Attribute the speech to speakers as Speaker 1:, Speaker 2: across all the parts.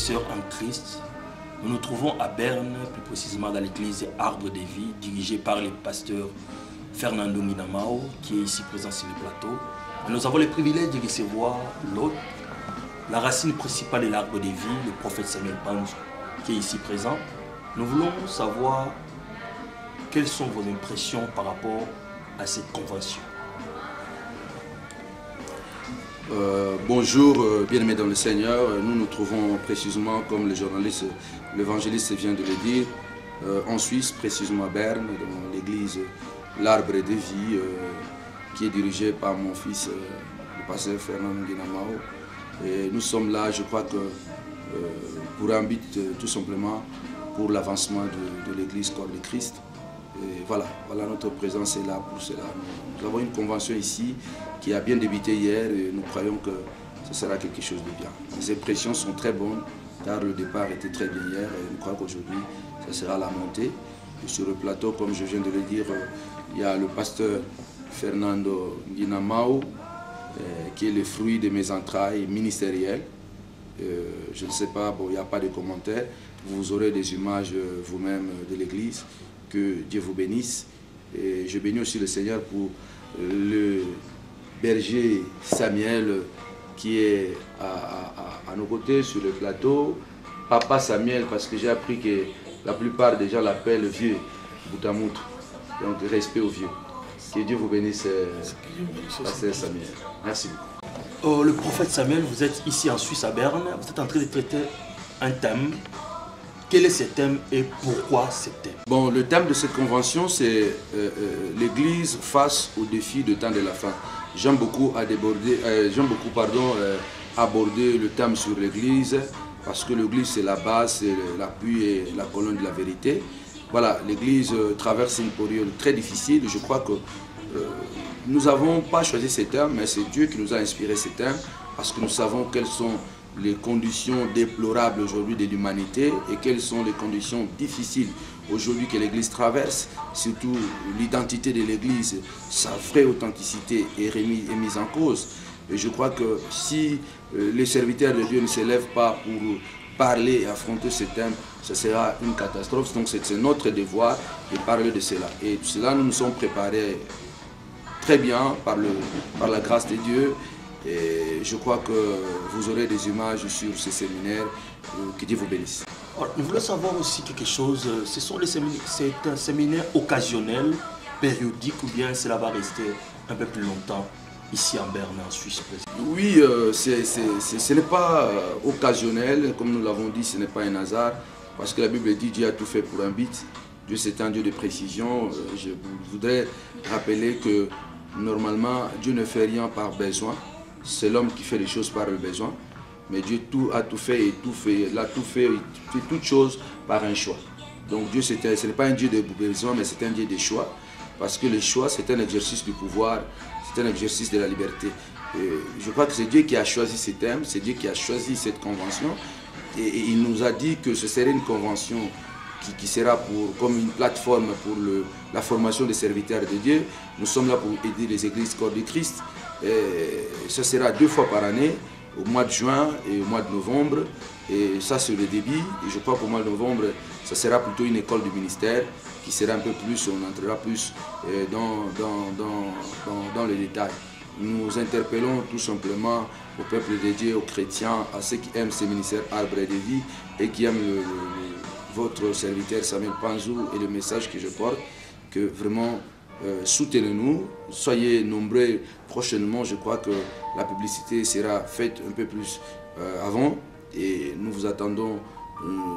Speaker 1: sœurs en Christ. Nous nous trouvons à Berne, plus précisément dans l'église Arbre de Vie, dirigée par le pasteur Fernando Nguinamao, qui est ici présent sur le plateau. Et nous avons le privilège de recevoir l'autre, la racine principale de l'Arbre de Vie, le prophète Samuel Panzo, qui est ici présent. Nous voulons savoir quelles sont vos impressions par rapport à cette convention.
Speaker 2: Bonjour, bien-aimés dans le Seigneur. Nous nous trouvons précisément, comme le journaliste, l'évangéliste vient de le dire, en Suisse, précisément à Berne, dans l'église L'Arbre de Vie, qui est dirigée par mon fils, le pasteur Fernando Nguinamao. Et nous sommes là, je crois que pour un but tout simplement pour l'avancement de l'église Corps de Christ. Et voilà, notre présence est là pour cela. Nous avons une convention ici qui a bien débuté hier et nous croyons que ce sera quelque chose de bien. Les impressions sont très bonnes car le départ était très bien hier et nous croyons qu'aujourd'hui, ça sera la montée. Et sur le plateau, comme je viens de le dire, il y a le pasteur Fernando Nguinamao qui est le fruit de mes entrailles ministérielles. Je ne sais pas, bon, il n'y a pas de commentaires. Vous aurez des images vous-même de l'église. Que Dieu vous bénisse. Et je bénis aussi le Seigneur pour le berger Samuel qui est à nos côtés sur le plateau. Papa Samuel, parce que j'ai appris que la plupart des gens l'appellent vieux Boutamout. Donc respect aux vieux. Que Dieu vous bénisse, pasteur Samuel. Merci beaucoup.
Speaker 1: Le prophète Samuel, vous êtes ici en Suisse à Berne. Vous êtes en train de traiter un thème. Quel est ce thème et pourquoi ce thème?
Speaker 2: Bon, le thème de cette convention, c'est l'Église face aux défis du temps de la fin. J'aime beaucoup aborder le thème sur l'Église parce que l'Église, c'est la base, c'est l'appui et la colonne de la vérité. Voilà, l'Église traverse une période très difficile. Je crois que nous n'avons pas choisi ce thème, mais c'est Dieu qui nous a inspiré ce thème parce que nous savons quelles sont les conditions déplorables aujourd'hui de l'humanité et quelles sont les conditions difficiles aujourd'hui que l'Église traverse, surtout l'identité de l'Église, sa vraie authenticité est mise en cause. Et je crois que si les serviteurs de Dieu ne s'élèvent pas pour parler et affronter ce thème, ce sera une catastrophe. Donc c'est notre devoir de parler de cela. Et tout cela, nous nous sommes préparés très bien par la grâce de Dieu. Et je crois que vous aurez des images sur ce séminaire. Que Dieu vous bénisse.
Speaker 1: Nous voulons savoir aussi quelque chose. C'est un séminaire occasionnel, périodique, ou bien cela va rester un peu plus longtemps ici en Berne, en Suisse?
Speaker 2: Oui, ce n'est pas occasionnel. Comme nous l'avons dit, ce n'est pas un hasard. Parce que la Bible dit Dieu a tout fait pour un but. Dieu, c'est un Dieu de précision. Je voudrais rappeler que normalement, Dieu ne fait rien par besoin. C'est l'homme qui fait les choses par le besoin. Mais Dieu a tout fait et il a fait toutes choses par un choix. Donc Dieu, ce n'est pas un Dieu de besoin, mais c'est un Dieu de choix. Parce que le choix, c'est un exercice du pouvoir, c'est un exercice de la liberté. Et je crois que c'est Dieu qui a choisi ce thème, c'est Dieu qui a choisi cette convention. Et il nous a dit que ce serait une convention qui sera comme une plateforme pour la formation des serviteurs de Dieu. Nous sommes là pour aider les églises Corps de Christ. Et ce sera 2 fois par année, au mois de juin et au mois de novembre. Et ça, c'est le début. Et je crois qu'au mois de novembre, ça sera plutôt une école du ministère qui sera un peu plus, on entrera plus dans les détails. Nous interpellons tout simplement au peuple de Dieu, aux chrétiens, à ceux qui aiment ce ministère Arbre de Vie et qui aiment votre serviteur Samuel Panzo et le message que je porte, que vraiment soutenez-nous, soyez nombreux prochainement. Je crois que la publicité sera faite un peu plus avant et nous vous attendons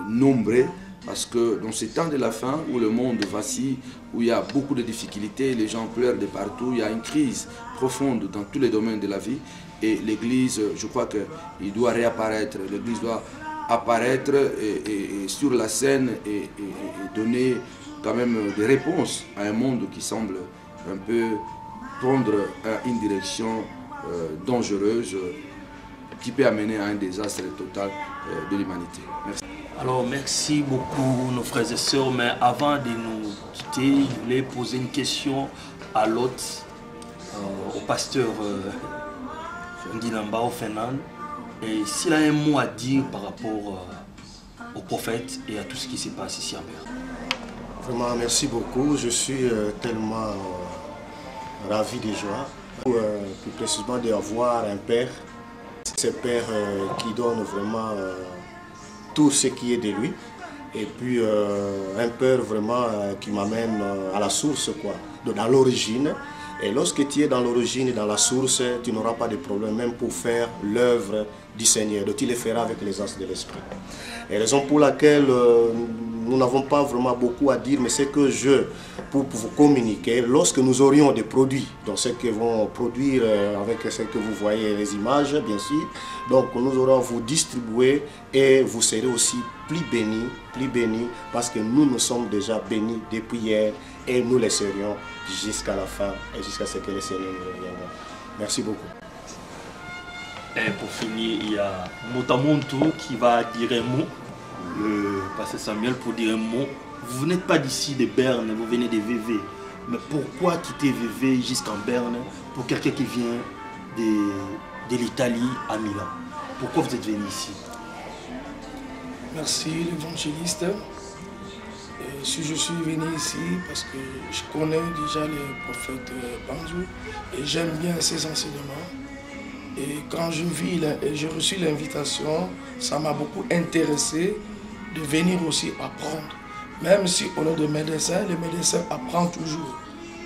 Speaker 2: nombreux parce que dans ces temps de la fin où le monde vacille, où il y a beaucoup de difficultés, les gens pleurent de partout, il y a une crise profonde dans tous les domaines de la vie et l'Église, je crois qu'il doit réapparaître, l'Église doit apparaître et sur la scène et donner quand même des réponses à un monde qui semble un peu prendre une direction dangereuse qui peut amener à un désastre total de l'humanité. Merci.
Speaker 1: Alors merci beaucoup nos frères et sœurs, mais avant de nous quitter, je voulais poser une question à l'hôte, au pasteur Nguinamao Fernando. Et s'il a un mot à dire par rapport au prophète et à tout ce qui se passe ici à Berne.
Speaker 3: Vraiment, merci beaucoup. Je suis tellement ravi de joie. Plus précisément d'avoir un père. C'est un père qui donne vraiment tout ce qui est de lui. Et puis un père vraiment qui m'amène à la source, quoi, dans l'origine. Et lorsque tu es dans l'origine et dans la source, tu n'auras pas de problème même pour faire l'œuvre du Seigneur. Donc tu le feras avec les as de l'Esprit. Et raison pour laquelle nous n'avons pas vraiment beaucoup à dire, mais c'est que pour vous communiquer, lorsque nous aurions des produits, donc ce que vont produire avec ce que vous voyez, les images, bien sûr, donc nous aurons à vous distribuer et vous serez aussi plus bénis, parce que nous sommes déjà bénis depuis hier et nous les serions jusqu'à la fin et jusqu'à ce que le Seigneur nous revienne. Merci beaucoup.
Speaker 1: Et pour finir, il y a Motamonto qui va dire un mot. Le pasteur Samuel pour dire un mot. Vous n'êtes pas d'ici de Berne, vous venez de VV. Mais pourquoi quitter VV jusqu'en Berne pour quelqu'un qui vient de l'Italie à Milan? Pourquoi vous êtes venu ici?
Speaker 4: Merci l'évangéliste. Si je suis venu ici parce que je connais déjà le prophète Banjou et j'aime bien ses enseignements. Et quand j'ai reçu l'invitation, ça m'a beaucoup intéressé de venir aussi apprendre. Même si on est des médecins, les médecins apprennent toujours.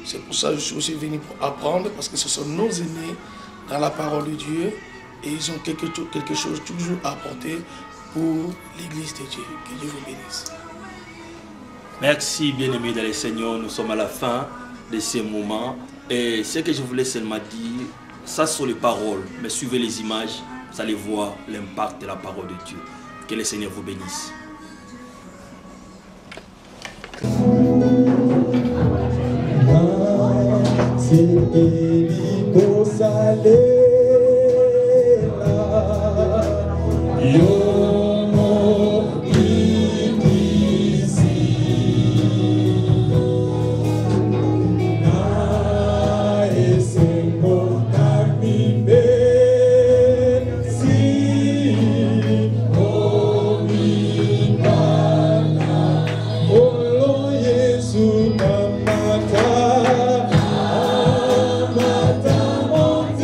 Speaker 4: C'est pour ça que je suis aussi venu pour apprendre, parce que ce sont nos aînés dans la parole de Dieu et ils ont quelque chose toujours à apporter pour l'Église de Dieu. Que Dieu vous bénisse.
Speaker 1: Merci bien-aimés dans le Seigneur, nous sommes à la fin de ces moments. Et ce que je voulais seulement dire, ça sont les paroles, mais suivez les images, vous allez voir l'impact de la parole de Dieu. Que le Seigneur vous bénisse.
Speaker 5: Mata, monte,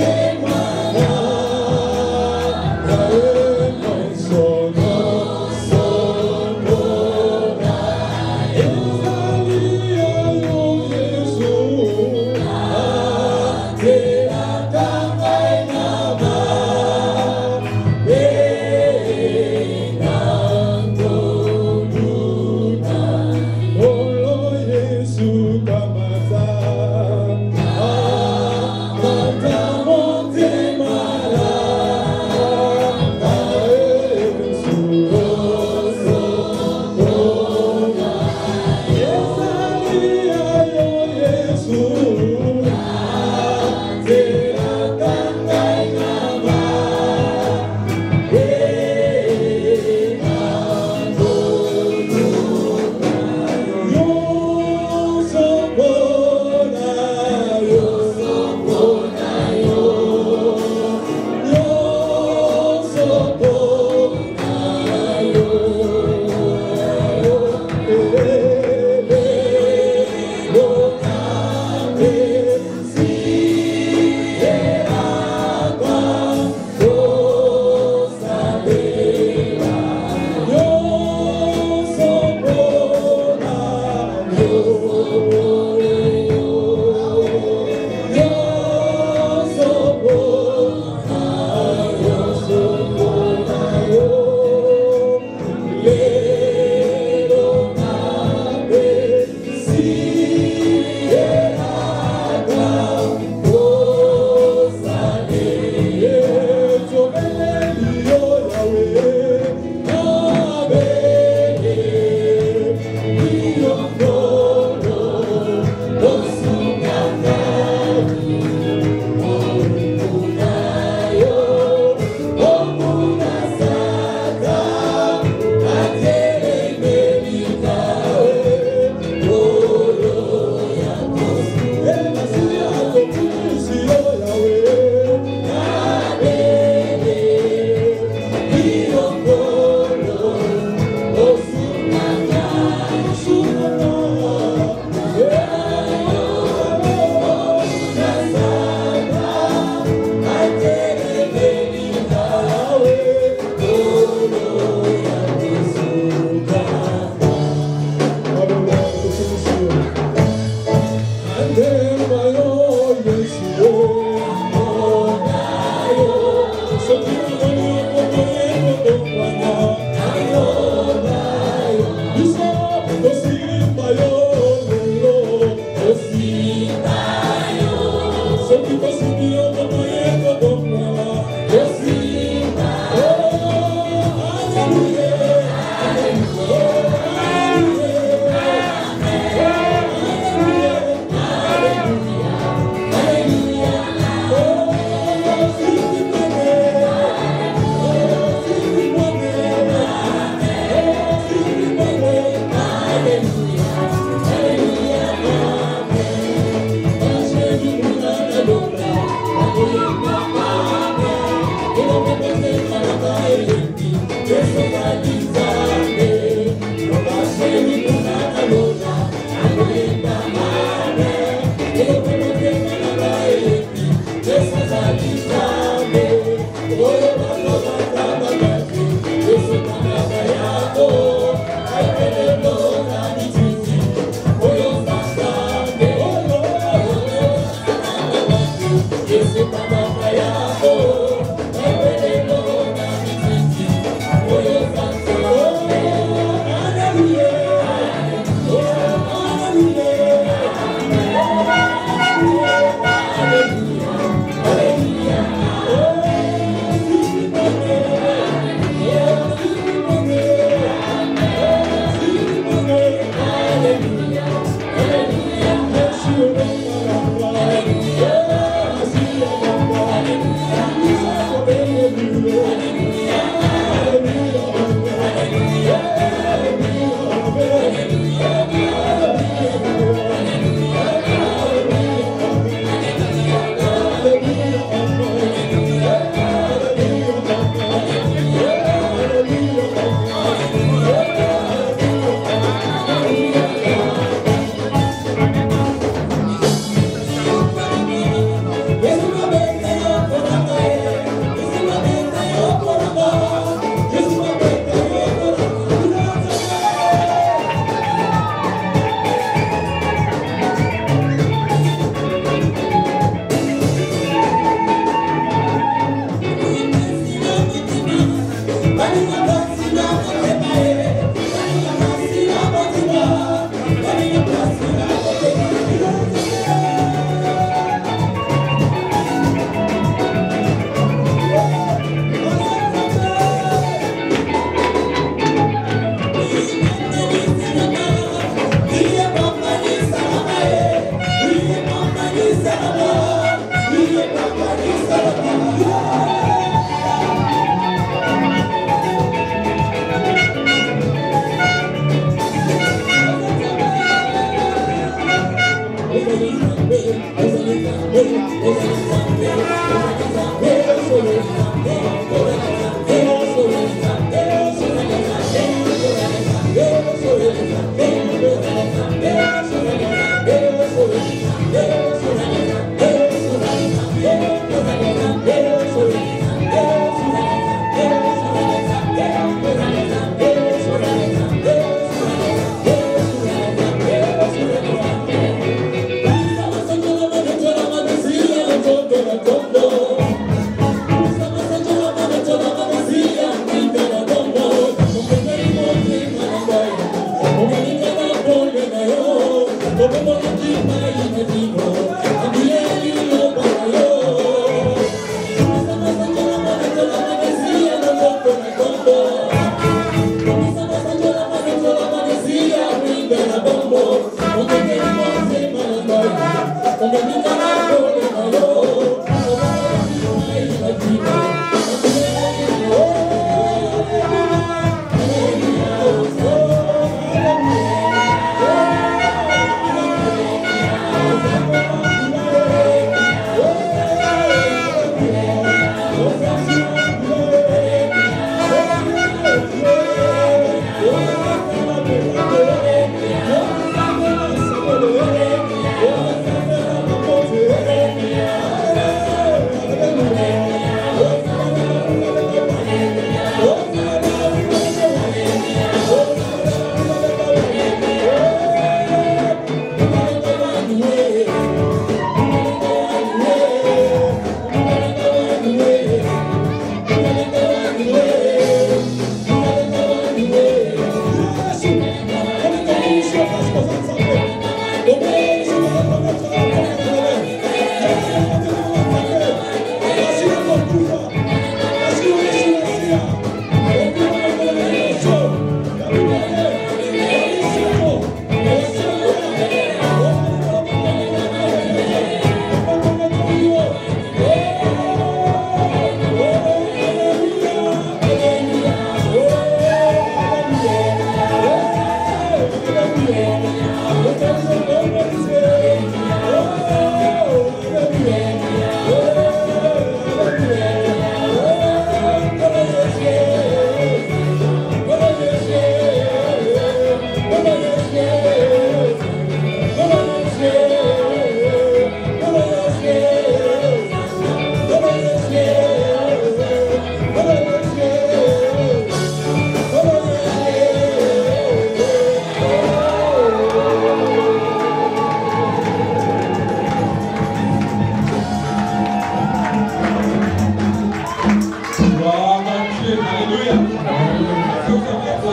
Speaker 5: Oh,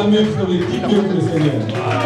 Speaker 5: acclamer pour les dignes du Seigneur.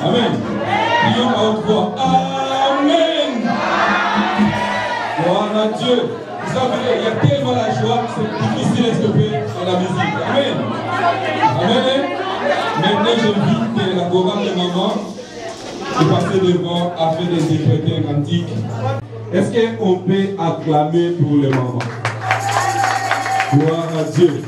Speaker 5: Amen. Prions à haute voix. Amen. Gloire à Dieu. Vous savez, il y a tellement la joie, c'est difficile à stopper dans la musique. Amen. Amen. Maintenant, j'invite la chorale de maman de passer devant afin d'interpréter un cantique. Est-ce qu'on peut acclamer pour les mamans? Gloire à Dieu.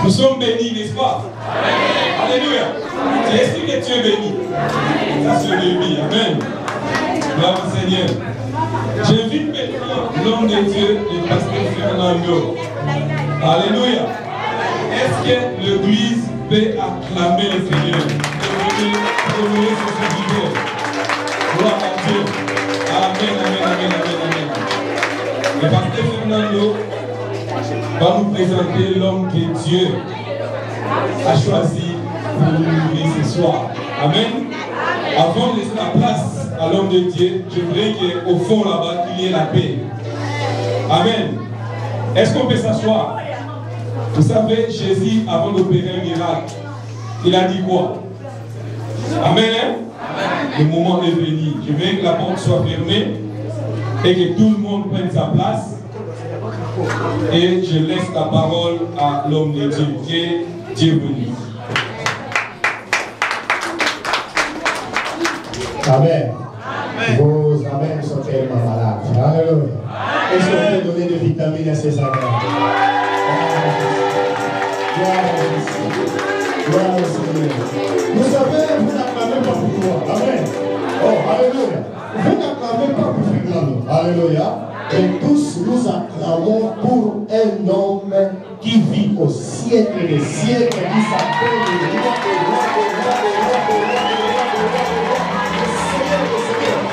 Speaker 5: Nous sommes bénis, n'est-ce pas? Alléluia. Tu estimes que tu es béni. Ça c'est béni. Amen. Gloire au Seigneur. J'invite maintenant l'homme de Dieu, le pasteur Fernando. Alléluia. Est-ce que l'église peut acclamer le Seigneur? Revenez sur ce niveau. Gloire à Dieu. Amen, amen, amen, amen, amen. Le pasteur Fernando va nous présenter l'homme que Dieu a choisi pour nous nourrir ce soir. Amen. Avant de laisser la place à l'homme de Dieu, je voudrais qu'au fond là-bas, il y ait la paix. Amen. Est-ce qu'on peut s'asseoir? Vous savez, Jésus, avant d'opérer un miracle, il a dit quoi? Amen, hein? Le moment est venu. Je veux que la porte soit fermée et que tout le monde prenne sa place. Et je laisse la parole à l'homme de Dieu. Que Dieu bénisse.
Speaker 6: Amen. Vos amens sont tellement malades. Alléluia. Est-ce qu'on peut donner des vitamines à ces amens? Gloire au Seigneur. Vous savez, vous n'acclamez pas pour toi. Amen. Oh, alléluia. Vous n'acclamez pas pour Fernando. Alléluia. Et tous nous acclamons pour un homme qui vit au siècle des siècles, qui s'appelle le roi des rois, le roi des rois, le roi des rois, le roi des rois, le Seigneur des seigneurs.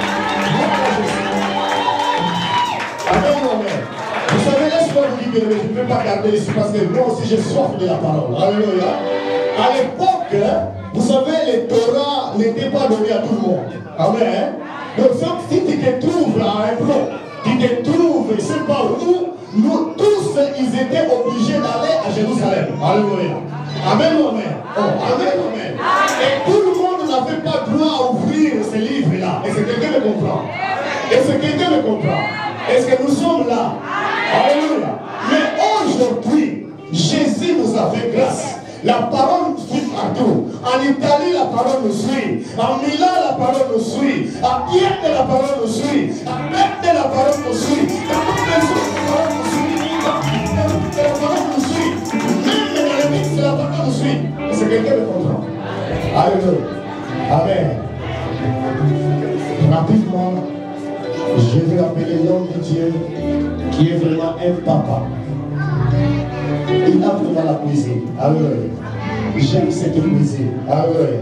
Speaker 6: Amen, amen. Vous savez, laisse-moi vous dire que je ne peux pas garder ici parce que moi aussi j'ai soif de la parole. Alléluia. À l'époque, vous savez, les Torah n'étaient pas donnés à tout le monde. Amen. Donc si tu te trouves à un plan, tu te trouves, je ne sais pas où, nous tous, ils étaient obligés d'aller à Jérusalem. Alléluia. Amen, amen. Oh, amen, amen. Et tout le monde n'avait pas droit à ouvrir ces livres-là. Est-ce que quelqu'un me comprend? Est-ce que quelqu'un me comprend? Est-ce que nous sommes là? Alléluia. Mais aujourd'hui, Jésus nous a fait grâce. La parole suit partout. En Italie, la parole nous suit. En Milan, la parole nous suit. À Kiev, la parole nous suit. À Bethel, la parole nous suit. Dans toutes les autres, la parole nous suit. Dans la parole nous suit. Même dans les mix, la parole nous suit. C'est quelqu'un de comprend. Alléluia. Amen. Rapidement, je vais appeler l'homme de Dieu qui est vraiment un papa. Il a vraiment la poésie. Alléluia. J'aime cette poésie. Alléluia.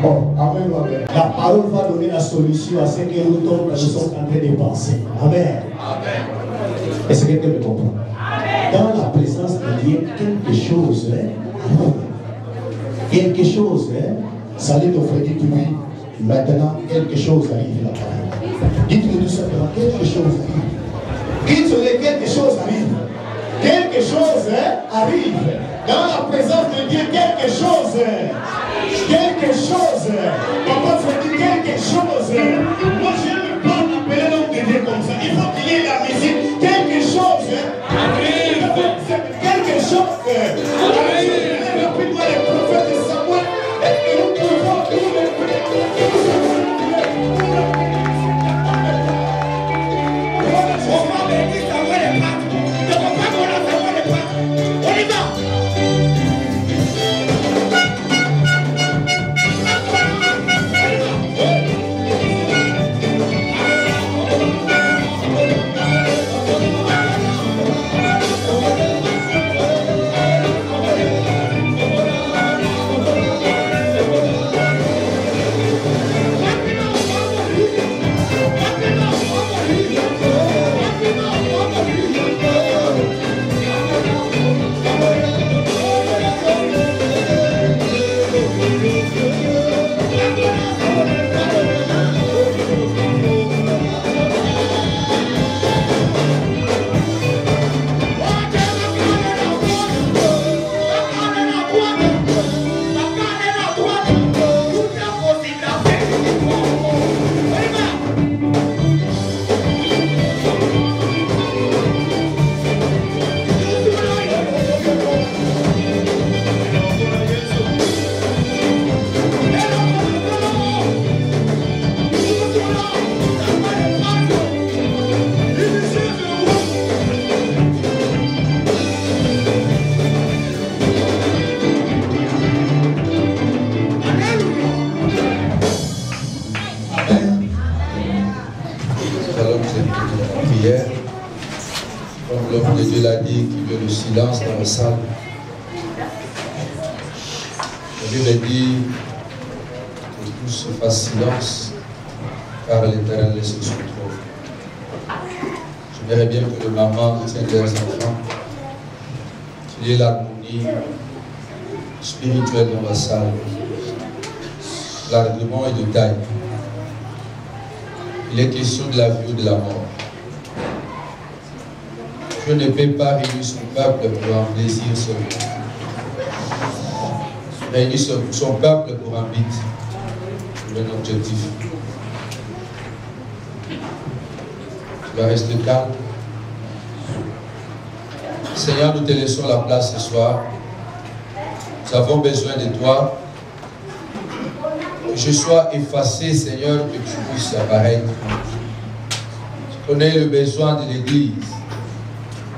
Speaker 6: Bon, amen, amen. La parole va donner la solution à ce que nous sommes en train de penser. Amen. Amen. Est-ce que quelqu'un me comprend? Dans la présence de Dieu, quelque chose, quelque chose, ça allait t'offrir, dites-lui, maintenant, quelque chose arrive là-bas. Dites-lui tout simplement, quelque chose arrive. Dites-lui, quelque chose arrive. Quelque chose arrive. Dans la présence de Dieu, quelque chose. Quelque chose. Papa, tu dis quelque chose. Moi, je ne peux pas appeler l'homme de Dieu comme ça. Il faut qu'il y ait la musique. Quelque chose arrive. Quelque chose arrive. Rapidement, les prophètes de Samuel. Et nous pouvons tous les
Speaker 7: silence dans la salle. La Bible dit que tout se fasse silence, car l'Éternel est sur son trône. J'aimerais bien que les mamans tiennent leurs enfants, qu'il y ait l'harmonie spirituelle dans la salle. L'argument est de taille. Il est question de la vie ou de la mort. Dieu ne peut pas réunir son peuple pour un plaisir seul. Réunir son peuple pour un but, pour un objectif. Tu vas rester calme. Seigneur, nous te laissons la place ce soir. Nous avons besoin de toi. Que je sois effacé, Seigneur, que tu puisses apparaître. Tu connais le besoin de l'Église.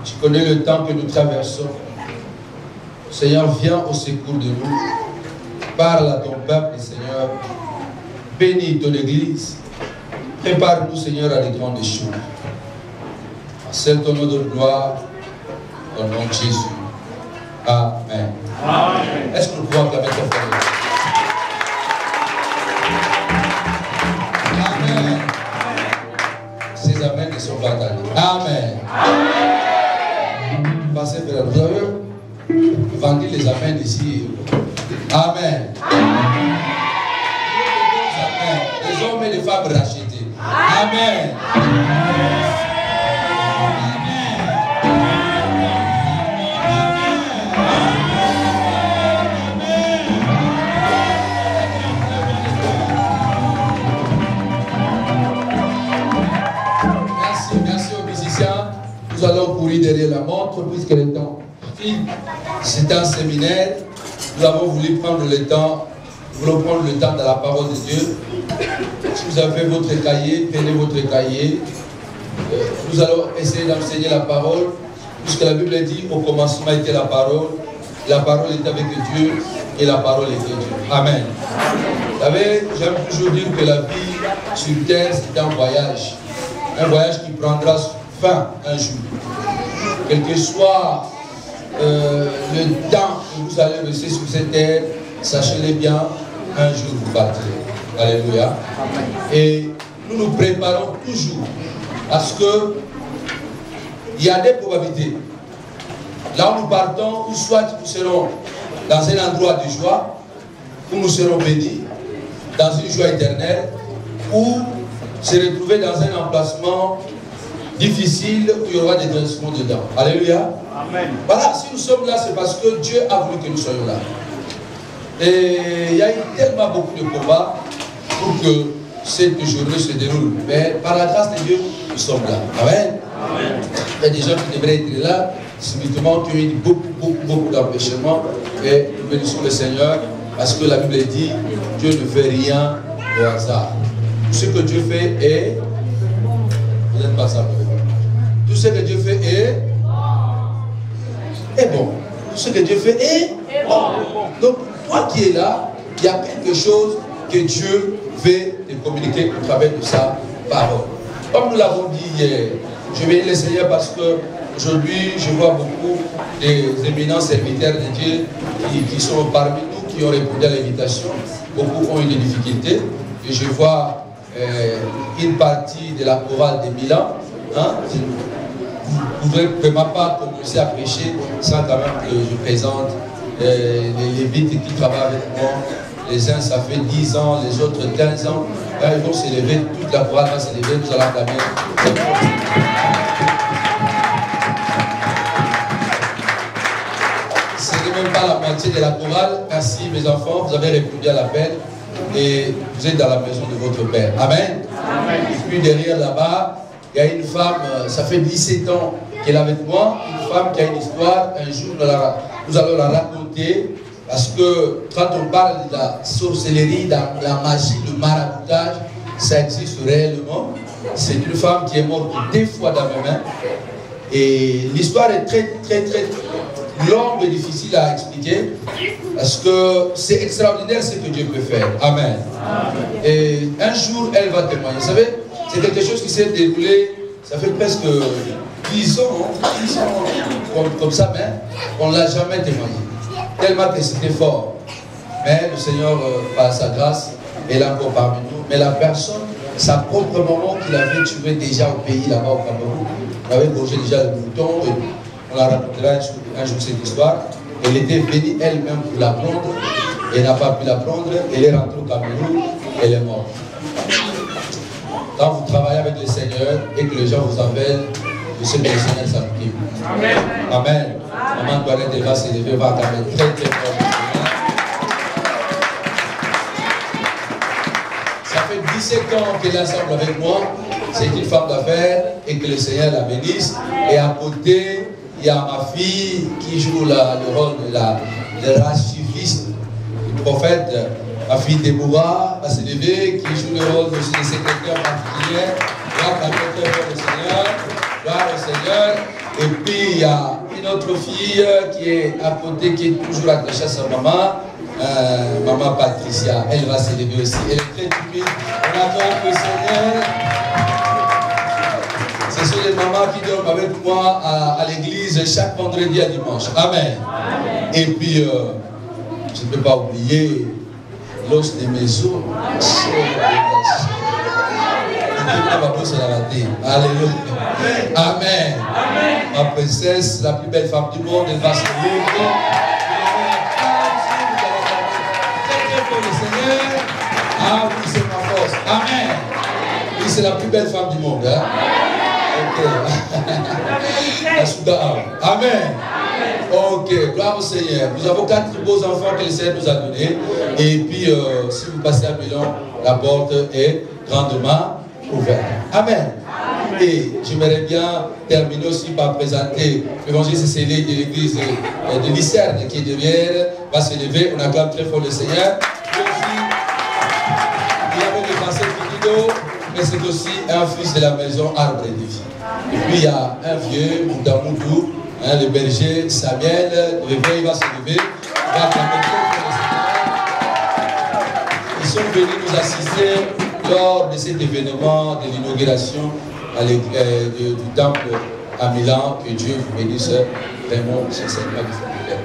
Speaker 7: Tu connais le temps que nous traversons. Seigneur, viens au secours de nous. Parle à ton peuple, Seigneur. Bénis ton Église. Prépare-nous, Seigneur, à des grandes choses. Accède ton nom de gloire. Au nom de Jésus. Amen. Amen. Est-ce que nous pouvons acclamer ton frère? Amen. Ces amens ne sont pas entendus. Amen. Amen. Passez vers vous avez vendu les amens ici. Amen. Amen. Les hommes et les femmes rachetés. Amen. Nous allons courir derrière la montre puisque le temps file. C'est un séminaire. Nous avons voulu prendre le temps. Nous voulons prendre le temps de la parole de Dieu. Si vous avez votre cahier, prenez votre cahier. Nous allons essayer d'enseigner la parole. Puisque la Bible dit au commencement était la parole était avec Dieu et la parole était Dieu. Amen. Vous savez, j'aime toujours dire que la vie sur terre c'est un voyage. Un voyage qui prendra fin un jour. Quel que soit le temps que vous allez rester sur cette terre, sachez-le bien, un jour vous partirez. Alléluia. Et nous nous préparons toujours parce que il y a des probabilités. Là où nous partons, ou soit nous serons dans un endroit de joie, où nous serons bénis, dans une joie éternelle, ou se retrouver dans un emplacement difficile où il y aura des dressements dedans. Alléluia. Amen. Voilà, si nous sommes là, c'est parce que Dieu a voulu que nous soyons là. Et il y a eu tellement beaucoup de combats pour que cette journée se déroule. Mais par la grâce de Dieu, nous sommes là. Amen. Amen. Il y a des gens qui devraient être là, subitement, qui ont eu beaucoup d'empêchements. Et nous bénissons le Seigneur parce que la Bible dit Dieu ne fait rien au hasard. Tout ce que Dieu fait est. Vous n'êtes pas ça. Tout ce que Dieu fait est bon. Tout ce que Dieu fait est bon. Donc, toi qui es là, il y a quelque chose que Dieu veut te communiquer au travers de sa parole. Comme nous l'avons dit hier, je vais le Seigneur parce que aujourd'hui, je vois beaucoup des éminents serviteurs de Dieu qui sont parmi nous, qui ont répondu à l'invitation. Beaucoup ont eu des difficultés. Et je vois une partie de la chorale de Milan. Hein? Je ne voudrais vraiment pas commencer à prêcher sans quand même que je présente les lévites qui travaillent avec moi. Les uns, ça fait 10 ans, les autres 15 ans. Là, ils vont s'élever, toute la chorale va s'élever, nous allons acclamer. Ce n'est même pas la moitié de la chorale. Merci mes enfants, vous avez répondu à l'appel et vous êtes dans la maison de votre Père. Amen. Amen. Et puis derrière là-bas, il y a une femme, ça fait 17 ans qu'elle est avec moi, une femme qui a une histoire. Un jour, nous allons la raconter. Parce que quand on parle de la sorcellerie, de la magie, le maraboutage, ça existe réellement. C'est une femme qui est morte 2 fois dans mes mains. Et l'histoire est très longue et difficile à expliquer. Parce que c'est extraordinaire ce que Dieu peut faire. Amen. Amen. Et un jour, elle va témoigner. Vous savez, c'est quelque chose qui s'est déroulé, ça fait presque disons comme ça, mais on ne l'a jamais témoigné. Tellement que c'était fort. Mais le Seigneur, par sa grâce, est là encore parmi nous. Mais la personne, sa propre maman qu'il avait tué déjà au pays, là-bas au Cameroun, on avait gorgé déjà le mouton, et on la racontera un jour cette histoire. Elle était venue elle-même pour la prendre, elle n'a pas pu la prendre, elle est rentrée au Cameroun, elle est morte. Quand vous travaillez avec le Seigneur et que les gens vous appellent, je sais que le Seigneur s'occupe. Amen. Amen. Maman Antoinette, elle va s'élever, va entamer très très fort. Ça fait 17 ans qu'elle est ensemble avec moi. C'est une femme d'affaires et que le Seigneur la bénisse. Et à côté, il y a ma fille qui joue le rôle de l'archiviste du prophète. Ma fille Déborah va s'élever, qui joue le rôle de secrétaire particulier. Gloire au Seigneur. Et puis il y a une autre fille qui est à côté, qui est toujours attachée à sa maman, maman Patricia. Elle va s'élever aussi. Elle est très timide. On attend le Seigneur. Ce sont les mamans qui dorment avec moi à l'église chaque vendredi à dimanche. Amen. Amen. Et puis, je ne peux pas oublier l'os de mes os. Alléluia. Amen. Amen. Ma princesse, la plus belle femme du monde, elle va se lever. Le Seigneur. Ah oui, c'est ma force. Amen. Oui, c'est la plus belle femme du monde. Hein? Ok. Amen. Ok, gloire au Seigneur. Nous avons 4 beaux enfants que le Seigneur nous a donnés. Et puis, si vous passez à Milan, la porte est grandement ouverte. Amen. Et j'aimerais bien terminer aussi par présenter l'évangile scellé de l'église de Lucerne qui est derrière, va se lever. On acclame très fort le Seigneur. Il avait le passé Piquido, mais c'est aussi un fils de la maison Arbre de Vie. Et puis il y a un vieux, Moudamoutou, hein, le berger Samuel, le vieux, il va se lever. Il va acclamer très fort le Seigneur. Ils sont venus nous assister lors de cet événement de l'inauguration du temple à Milan. Que Dieu vous bénisse vraiment sincèrement.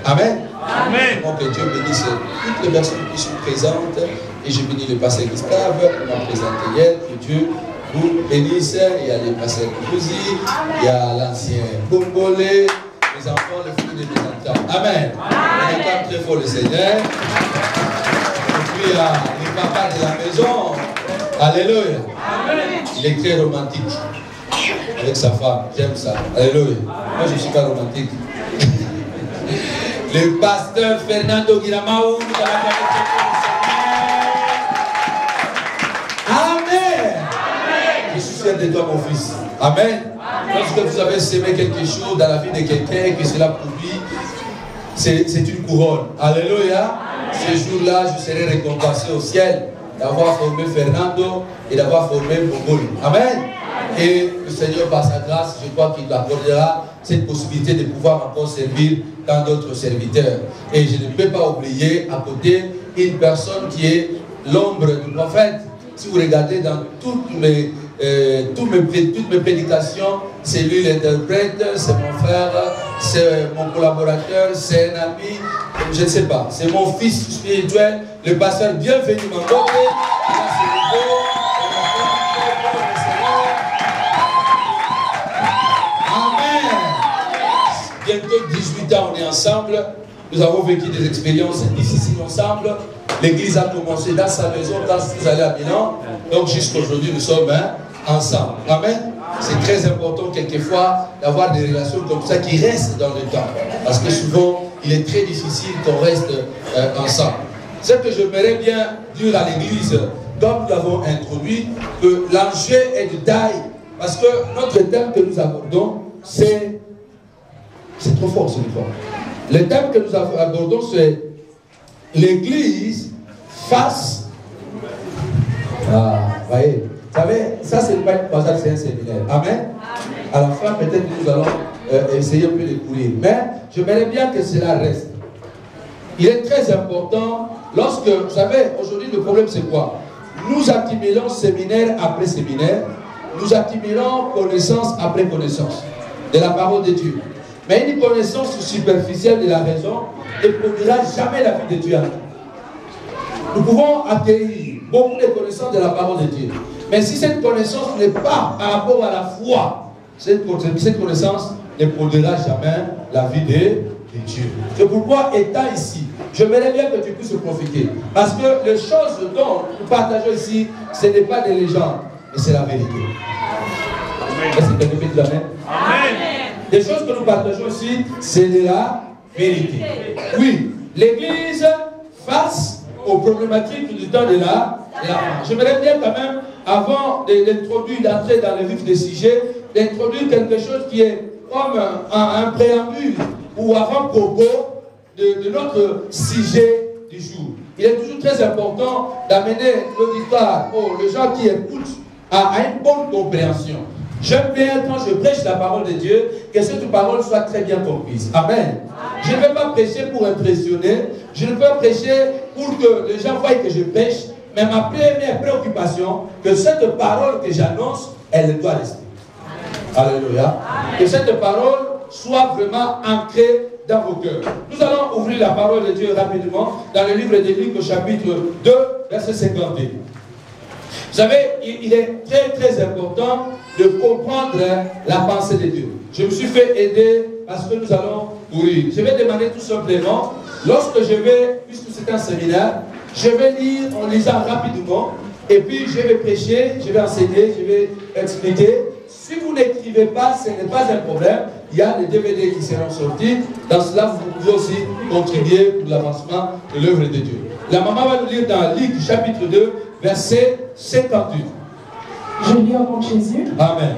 Speaker 7: Amen. Amen. Donc que Dieu bénisse toutes les personnes qui sont présentes. Et je bénis le pasteur Gustave, on m'a présenté hier. Que Dieu vous bénisse. Il y a les pasteurs Kouzi, il y a l'ancien Congolais, les enfants, les fruits de mes enfants. Amen. On entend très fort le Seigneur. Et puis il y a les papas de la maison. Alléluia. Il est très romantique avec sa femme. J'aime ça. Alléluia. Moi, je ne suis pas romantique. Le pasteur Fernando Guiramao. Amen. Je suis fier de toi, mon fils. Amen. Lorsque vous avez semé quelque chose dans la vie de quelqu'un, que cela produit, c'est une couronne. Alléluia. Ce jour-là, je serai récompensé au ciel d'avoir formé Fernando et d'avoir formé Bogoli. Amen. Et le Seigneur, par sa grâce, je crois qu'il accordera cette possibilité de pouvoir encore servir tant d'autres serviteurs. Et je ne peux pas oublier à côté une personne qui est l'ombre du prophète. Si vous regardez dans toutes mes prédications, c'est lui l'interprète, c'est mon frère, c'est mon collaborateur, c'est un ami, je ne sais pas, c'est mon fils spirituel, le pasteur bienvenu Mangote. Amen. Bientôt 18 ans, on est ensemble. Nous avons vécu des expériences difficiles ensemble. L'église a commencé dans sa maison quand vous allez à Milan. Donc jusqu'à aujourd'hui, nous sommes ensemble. Amen. C'est très important quelquefois d'avoir des relations comme ça qui restent dans le temps. Parce que souvent, il est très difficile qu'on reste ensemble. Ce que j'aimerais bien dire à l'église, comme nous l'avons introduit, que l'enjeu est de taille. Parce que notre thème que nous abordons, c'est trop fort, c'est fort. Le thème que nous abordons, c'est l'église face. Ah, voyez. Vous savez, ça c'est pas une croisade, c'est un séminaire. Amen. À la fin, peut-être que nous allons essayer un peu de courir. Mais j'aimerais bien que cela reste. Il est très important, lorsque, vous savez, aujourd'hui le problème c'est quoi? Nous accumulons séminaire après séminaire, nous accumulons connaissance après connaissance. de la parole de Dieu. Mais une connaissance superficielle de la raison ne produira jamais la vie de Dieu. Nous pouvons accueillir beaucoup de connaissances de la parole de Dieu. Mais si cette connaissance n'est pas par rapport à la foi, cette connaissance ne produira jamais la vie de Dieu. C'est pourquoi, étant ici, j'aimerais bien que tu puisses profiter. Parce que les choses dont nous partageons ici, ce n'est pas des légendes, mais c'est la vérité. Est-ce que tu peux dire amen? Amen. Les choses que nous partageons ici, c'est de la vérité. Oui, l'Église face aux problématiques du temps de la fin. J'aimerais bien quand même, avant d'introduire, d'entrer dans le vif des sujets, d'introduire quelque chose qui est comme un préambule ou avant-propos de notre sujet du jour. Il est toujours très important d'amener l'auditoire, les gens qui écoutent, à une bonne compréhension. J'aime bien quand je prêche la parole de Dieu, que cette parole soit très bien comprise. Amen. Amen. Je ne vais pas prêcher pour impressionner, je ne vais pas prêcher pour que les gens voient que je prêche, mais ma première préoccupation, que cette parole que j'annonce, elle doit rester. Alléluia. Que cette parole soit vraiment ancrée dans vos cœurs. Nous allons ouvrir la parole de Dieu rapidement dans le livre de Luc au chapitre 2, verset 51. Vous savez, il est très très important de comprendre la pensée de Dieu. Je me suis fait aider parce que nous allons courir. Je vais demander tout simplement, lorsque je vais, puisque c'est un séminaire, je vais lire en lisant rapidement, et puis je vais prêcher, je vais enseigner, je vais expliquer. Si vous n'écrivez pas, ce n'est pas un problème. Il y a des DVD qui seront sortis. Dans cela, vous pouvez aussi contribuer pour l'avancement de l'œuvre de Dieu. La maman va nous lire dans Luc chapitre 2, verset 58.
Speaker 8: Je lis au nom de Jésus.
Speaker 7: Amen.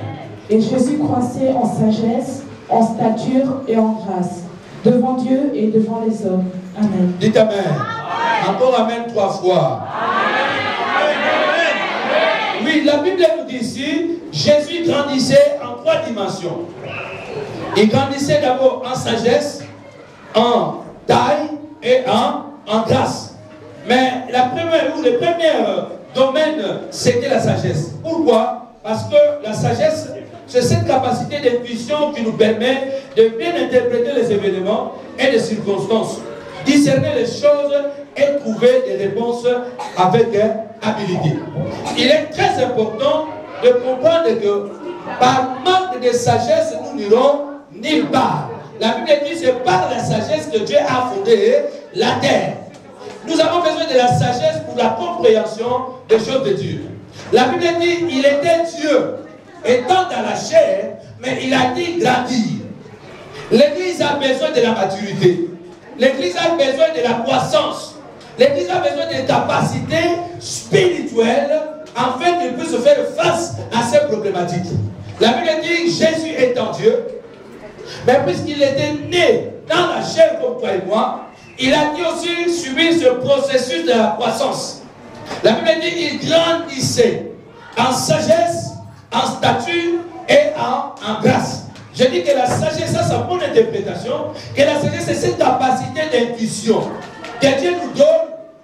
Speaker 8: Et Jésus croissait en sagesse, en stature et en grâce, devant Dieu et devant les hommes. Amen.
Speaker 7: Dites Amen. Amen. Encore Amen 3 fois. Amen. Oui, la Bible nous dit ici, Jésus grandissait en 3 dimensions. Il grandissait d'abord en sagesse, en taille et en grâce. Mais le premier domaine, c'était la sagesse. Pourquoi? Parce que la sagesse, c'est cette capacité d'intuition qui nous permet de bien interpréter les événements et les circonstances, discerner les choses et trouver des réponses avec habilité. Il est très important de comprendre que par manque de sagesse, nous n'irons nulle part. La Bible dit que c'est par la sagesse que Dieu a fondé la terre. Nous avons besoin de la sagesse pour la compréhension des choses de Dieu. La Bible dit qu'il était Dieu, étant dans la chair, mais il a dit grandir. L'Église a besoin de la maturité. L'Église a besoin de la croissance. L'Église a besoin de capacités spirituelles afin qu'elle puisse faire face à ces problématiques. La Bible dit que Jésus étant Dieu, mais puisqu'il était né dans la chair comme toi et moi, il a dû aussi subir ce processus de la croissance. La Bible dit qu'il grandissait en sagesse, en stature et en grâce. Je dis que la sagesse, ça c'est mon interprétation, que la sagesse c'est cette capacité d'intuition que Dieu nous donne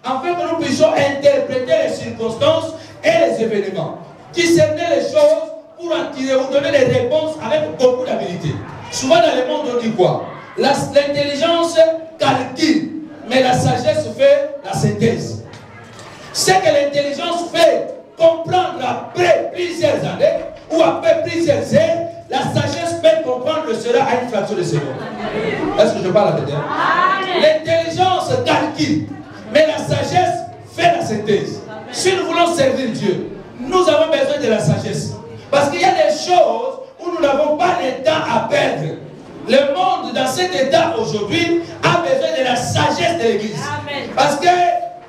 Speaker 7: afin que nous puissions interpréter les circonstances et les événements, discerner les choses pour en tirer ou donner des réponses avec beaucoup d'habilité. Souvent dans le monde on dit quoi? L'intelligence calcule, mais la sagesse fait la synthèse. Ce que l'intelligence fait comprendre après plusieurs années ou après plusieurs heures, la sagesse peut comprendre cela à une fraction de seconde. Est-ce que je parle avec elle? L'intelligence calcule, mais la sagesse fait la synthèse. Si nous voulons servir Dieu, nous avons besoin de la sagesse. Parce qu'il y a des choses où nous n'avons pas le temps à perdre. Le monde dans cet état aujourd'hui a besoin de la sagesse de l'Église. Parce que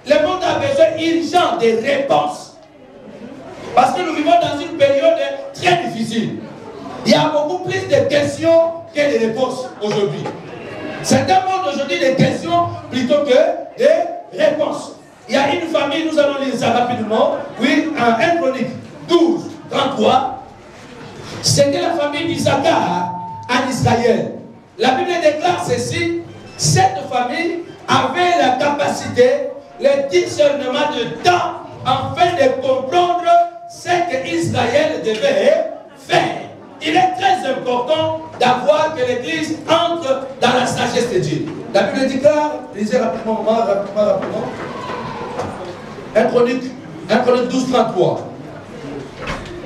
Speaker 7: le monde a besoin urgent de réponses. Parce que nous vivons dans une période très difficile. Il y a beaucoup plus de questions que de réponses aujourd'hui. C'est un monde aujourd'hui de questions plutôt que de réponses. Il y a une famille, nous allons lire ça rapidement. Oui, en 1 Chronique 12, 33. C'était la famille d'Isaacar en Israël. La Bible déclare ceci: cette famille avait la capacité, le discernement de temps afin de comprendre ce que Israël devait faire. il est très important d'avoir que l'Église entre dans la sagesse de Dieu. La Bible dit clair, lisez rapidement. 1 Chronique 12, 33.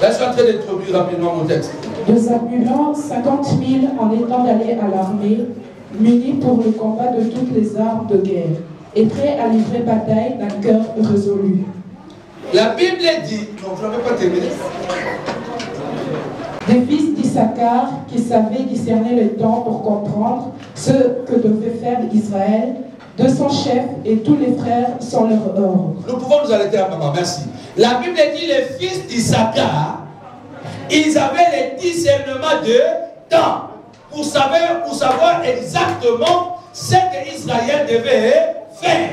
Speaker 7: Là, je suis en train d'introduire rapidement mon texte.
Speaker 8: Nous appuierons 50 000 en étant d'aller à l'armée, munis pour le combat de toutes les armes de guerre, et prêts à livrer bataille d'un cœur résolu.
Speaker 7: La Bible dit, non, je n'avais pas terminé.
Speaker 8: Des fils d'Issachar qui savaient discerner le temps pour comprendre ce que devait faire Israël, 200 chefs et tous les frères sans leur ordre.
Speaker 7: Nous pouvons nous arrêter à maman, merci. La Bible dit les fils d'Issachar, ils avaient le discernement de temps pour savoir exactement ce que Israël devait faire.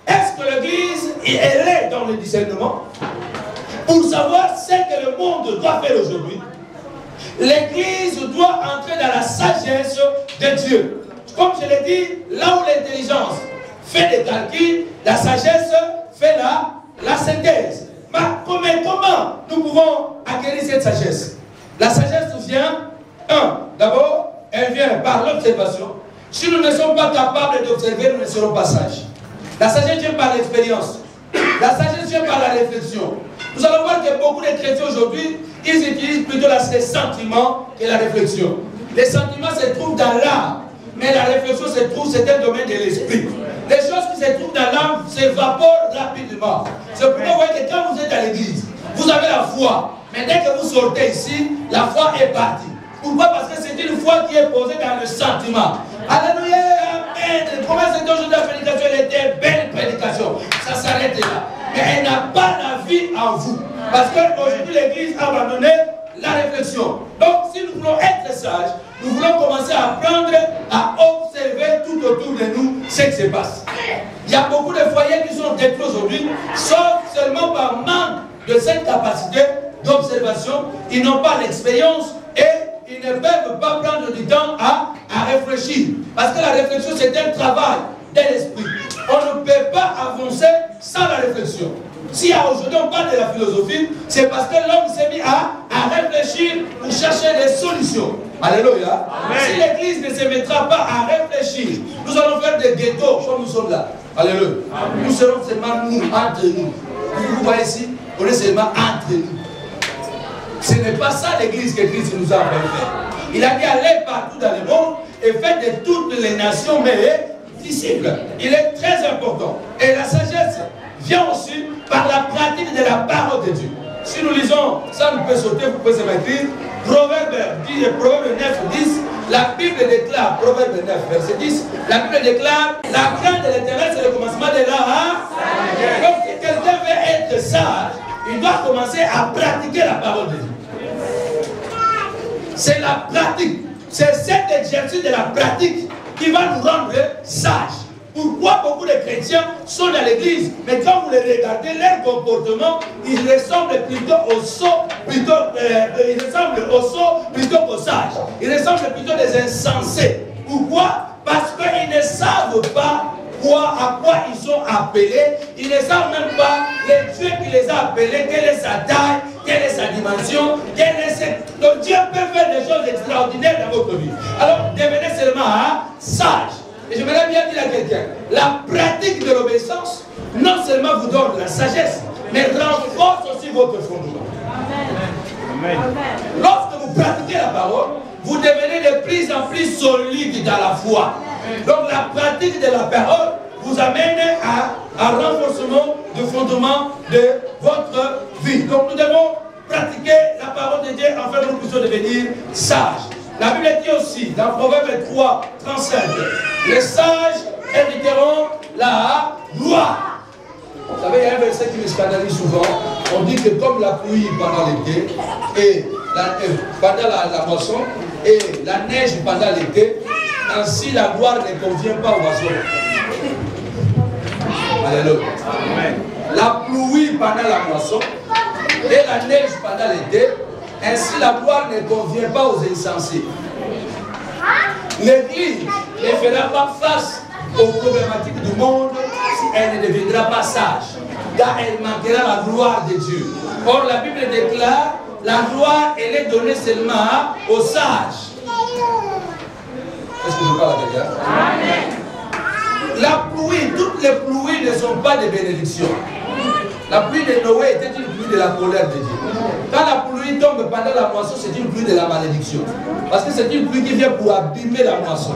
Speaker 7: Est-ce que l'Église est dans le discernement pour savoir ce que le monde doit faire aujourd'hui? L'Église doit entrer dans la sagesse de Dieu. Comme je l'ai dit, là où l'intelligence fait des calculs, la sagesse fait la synthèse. Mais comment nous pouvons acquérir cette sagesse? La sagesse vient, d'abord, elle vient par l'observation. Si nous ne sommes pas capables d'observer, nous ne serons pas sages. La sagesse vient par l'expérience. La sagesse vient par la réflexion. Nous allons voir que beaucoup de chrétiens aujourd'hui, ils utilisent plutôt les sentiments que la réflexion. Les sentiments se trouvent dans l'âme, mais la réflexion c'est un domaine de l'esprit. Les choses qui se trouvent dans l'âme s'évaporent rapidement. C'est pourquoi vous voyez que quand vous êtes à l'église, vous avez la foi. Mais dès que vous sortez ici, la foi est partie. Pourquoi? Parce que c'est une foi qui est posée dans le sentiment. Alléluia, amen. Comment c'était aujourd'hui la prédication? Elle était belle prédication. Ça s'arrête là. Mais elle n'a pas la vie en vous. Parce qu'aujourd'hui l'église a abandonné la réflexion. Donc si nous voulons être sages, nous voulons commencer à apprendre à observer tout autour de nous ce qui se passe. Il y a beaucoup de foyers qui sont détruits aujourd'hui, sauf seulement par manque de cette capacité d'observation. Ils n'ont pas l'expérience et ils ne peuvent pas prendre du temps à réfléchir. Parce que la réflexion, c'est un travail de l'esprit. On ne peut pas avancer sans la réflexion. Si aujourd'hui on parle de la philosophie, c'est parce que l'homme s'est mis à réfléchir pour chercher des solutions. Alléluia. Amen. Si l'église ne se mettra pas à réfléchir, nous allons faire des ghettos comme nous sommes là. Alléluia. Amen. Nous serons seulement nous, entre nous. Vous voyez ici, on est seulement entre nous. Ce n'est pas ça l'église que Christ nous a fait. Il a dit allez partout dans le monde et faites de toutes les nations mes disciples. Il est très important. Et la sagesse vient aussi par la pratique de la parole de Dieu. Si nous lisons, ça nous peut sauter, vous pouvez se mettre. Proverbe 9, 10, la Bible déclare, Proverbe 9, verset 10, la Bible déclare, la crainte de l'Éternel, c'est le commencement de la. Donc si quelqu'un veut être sage, il doit commencer à pratiquer la parole de Dieu. C'est la pratique, c'est cet exercice de la pratique qui va nous rendre sages. Pourquoi beaucoup de chrétiens sont dans l'église, mais quand vous les regardez, leur comportement, ils ressemblent plutôt aux sots, plutôt qu'aux sages. Ils ressemblent plutôt des insensés. Pourquoi? Parce qu'ils ne savent pas à quoi ils sont appelés. Ils ne savent même pas le Dieu qui les a appelés, quelle est sa taille, quelle est sa dimension, Donc Dieu peut faire des choses extraordinaires dans votre vie. Alors devenez seulement sage. Et j'aimerais bien dire à quelqu'un, la pratique de l'obéissance, non seulement vous donne la sagesse, mais renforce aussi votre fondement. Amen. Lorsque vous pratiquez la parole, vous devenez de plus en plus solide dans la foi. Donc la pratique de la parole vous amène à renforcement du fondement de votre vie. Donc nous devons pratiquer la parole de Dieu afin que nous puissions devenir sages. La Bible dit aussi, dans Proverbe 3, 35, les sages hériteront la gloire. Vous savez, il y a un verset qui me scandalise souvent. On dit que comme la pluie pendant l'été, et pendant la moisson, et la neige pendant l'été, ainsi la gloire ne convient pas aux oiseaux. Alléluia. La pluie pendant la moisson, et la neige pendant l'été, ainsi la gloire ne convient pas aux insensés. L'Église ne fera pas face aux problématiques du monde si elle ne deviendra pas sage, car elle manquera la gloire de Dieu. Or la Bible déclare, la gloire, elle est donnée seulement aux sages. Est-ce que je parle à quelqu'un? La pluie, toutes les pluies ne sont pas des bénédictions. La pluie de Noé était une pluie de la colère de Dieu. Quand la pluie tombe pendant la moisson, c'est une pluie de la malédiction. Parce que c'est une pluie qui vient pour abîmer la moisson.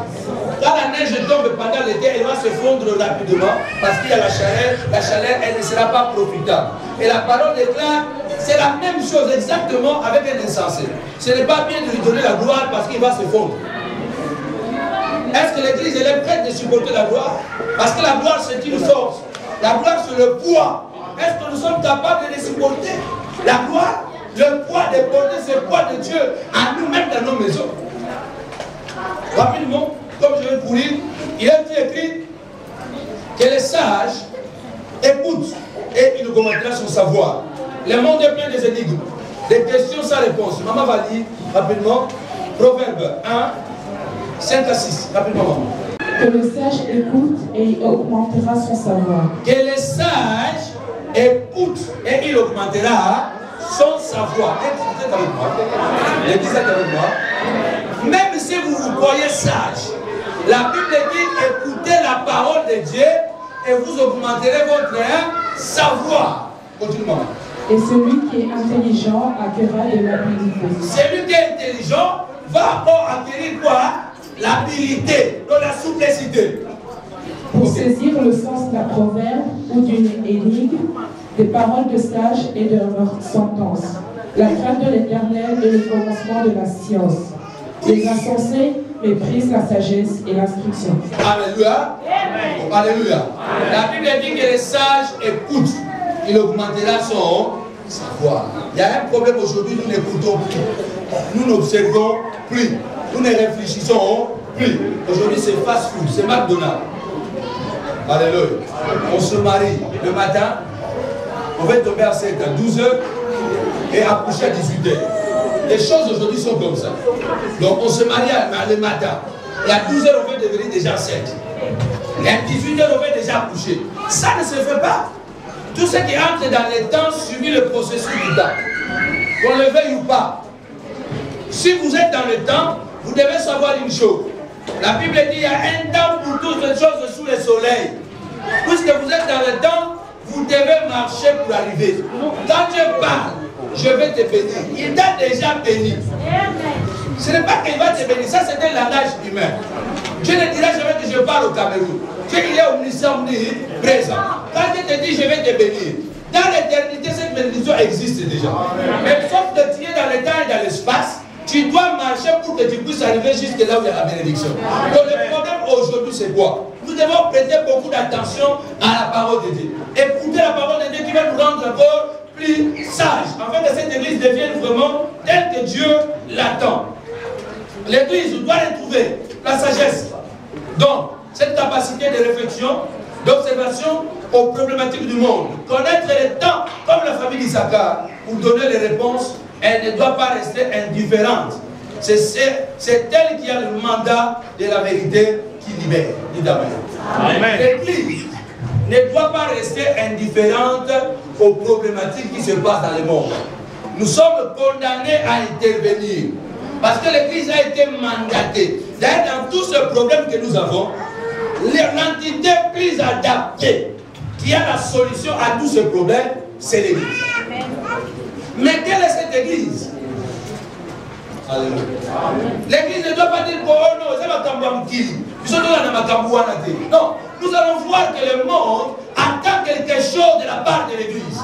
Speaker 7: Quand la neige tombe pendant l'été, elle va se fondre rapidement parce qu'il y a la chaleur, elle ne sera pas profitable. Et la parole déclare, c'est la même chose exactement avec un insensé. Ce n'est pas bien de lui donner la gloire parce qu'il va se fondre. Est-ce que l'église elle est prête de supporter la gloire? Parce que la gloire c'est une force. La gloire c'est le poids. Est-ce que nous sommes capables de les supporter? La gloire, le poids de porter ce poids de Dieu à nous-mêmes dans nos maisons. Rapidement, comme je vais vous lire, il a été écrit que les sages écoutent et ils augmenteront son savoir. Le monde est plein des énigmes, des questions sans réponse. Maman va lire rapidement Proverbe 1, 5 à 6. Rapidement, maman.
Speaker 8: Que le sage écoute et il augmentera son savoir.
Speaker 7: Que le sage écoute et il augmentera son savoir. Êtes avec moi? L'église est avec moi. Même si vous vous croyez sage, la Bible dit écoutez la parole de Dieu et vous augmenterez votre savoir. Continue, maman.
Speaker 8: Et celui qui est intelligent acquérera de l'habilité.
Speaker 7: Celui qui est intelligent va encore acquérir quoi? L'habilité, donc la souplicité.
Speaker 8: Pour saisir le sens d'un proverbe ou d'une énigme, des paroles de sages et de leurs sentences. La crainte de l'Éternel est le commencement de la science. Les insensés méprisent la sagesse et l'instruction.
Speaker 7: Alléluia. Alléluia. La Bible dit que les sages écoutent. Il augmentera son savoir. Il y a un problème aujourd'hui, nous n'écoutons plus. Nous n'observons plus. Nous ne réfléchissons plus. Aujourd'hui, c'est fast-food, c'est McDonald's. Alléluia. On se marie le matin, on va tomber à 7 à 12 h et accoucher à 18 h. Les choses aujourd'hui sont comme ça. Donc on se marie le matin. Et à 12 h, on veut devenir déjà 7. Et à 18 h, on veut déjà accoucher. Ça ne se fait pas. Tout ce qui entre dans les temps subit le processus du temps. Qu'on le veuille ou pas. Si vous êtes dans le temps, vous devez savoir une chose. La Bible dit qu'il y a un temps pour toutes les choses sous le soleil. Puisque vous êtes dans le temps, vous devez marcher pour arriver. Quand Dieu parle, je vais te bénir. Il t'a déjà béni. Ce n'est pas qu'il va te bénir, ça c'est un langage humain. Dieu ne dira jamais que je parle au Cameroun. Dieu il est omniscient, présent. Quand Dieu te dit je vais te bénir, dans l'éternité cette bénédiction existe déjà. Mais sauf que tu es dans le temps et dans l'espace, tu dois marcher pour que tu puisses arriver jusque là où il y a la bénédiction. Donc le problème aujourd'hui c'est quoi? Nous devons prêter beaucoup d'attention à la parole de Dieu. Écouter la parole de Dieu qui va nous rendre encore plus sages, afin que cette église devienne vraiment telle que Dieu l'attend. L'église doit retrouver la sagesse. Donc, cette capacité de réflexion, d'observation aux problématiques du monde. Connaître les temps, comme la famille d'Issachar, pour donner les réponses. Elle ne doit pas rester indifférente. C'est elle qui a le mandat de la vérité qui libère. L'église ne doit pas rester indifférente aux problématiques qui se passent dans le monde. Nous sommes condamnés à intervenir. Parce que l'église a été mandatée. D'ailleurs, dans tous ces problèmes que nous avons, l'entité plus adaptée qui a la solution à tous ces problèmes, c'est l'église. Mais quelle est cette église? L'église ne doit pas dire oh non, c'est ma tambouille. Non, nous allons voir que le monde attend quelque chose de la part de l'église.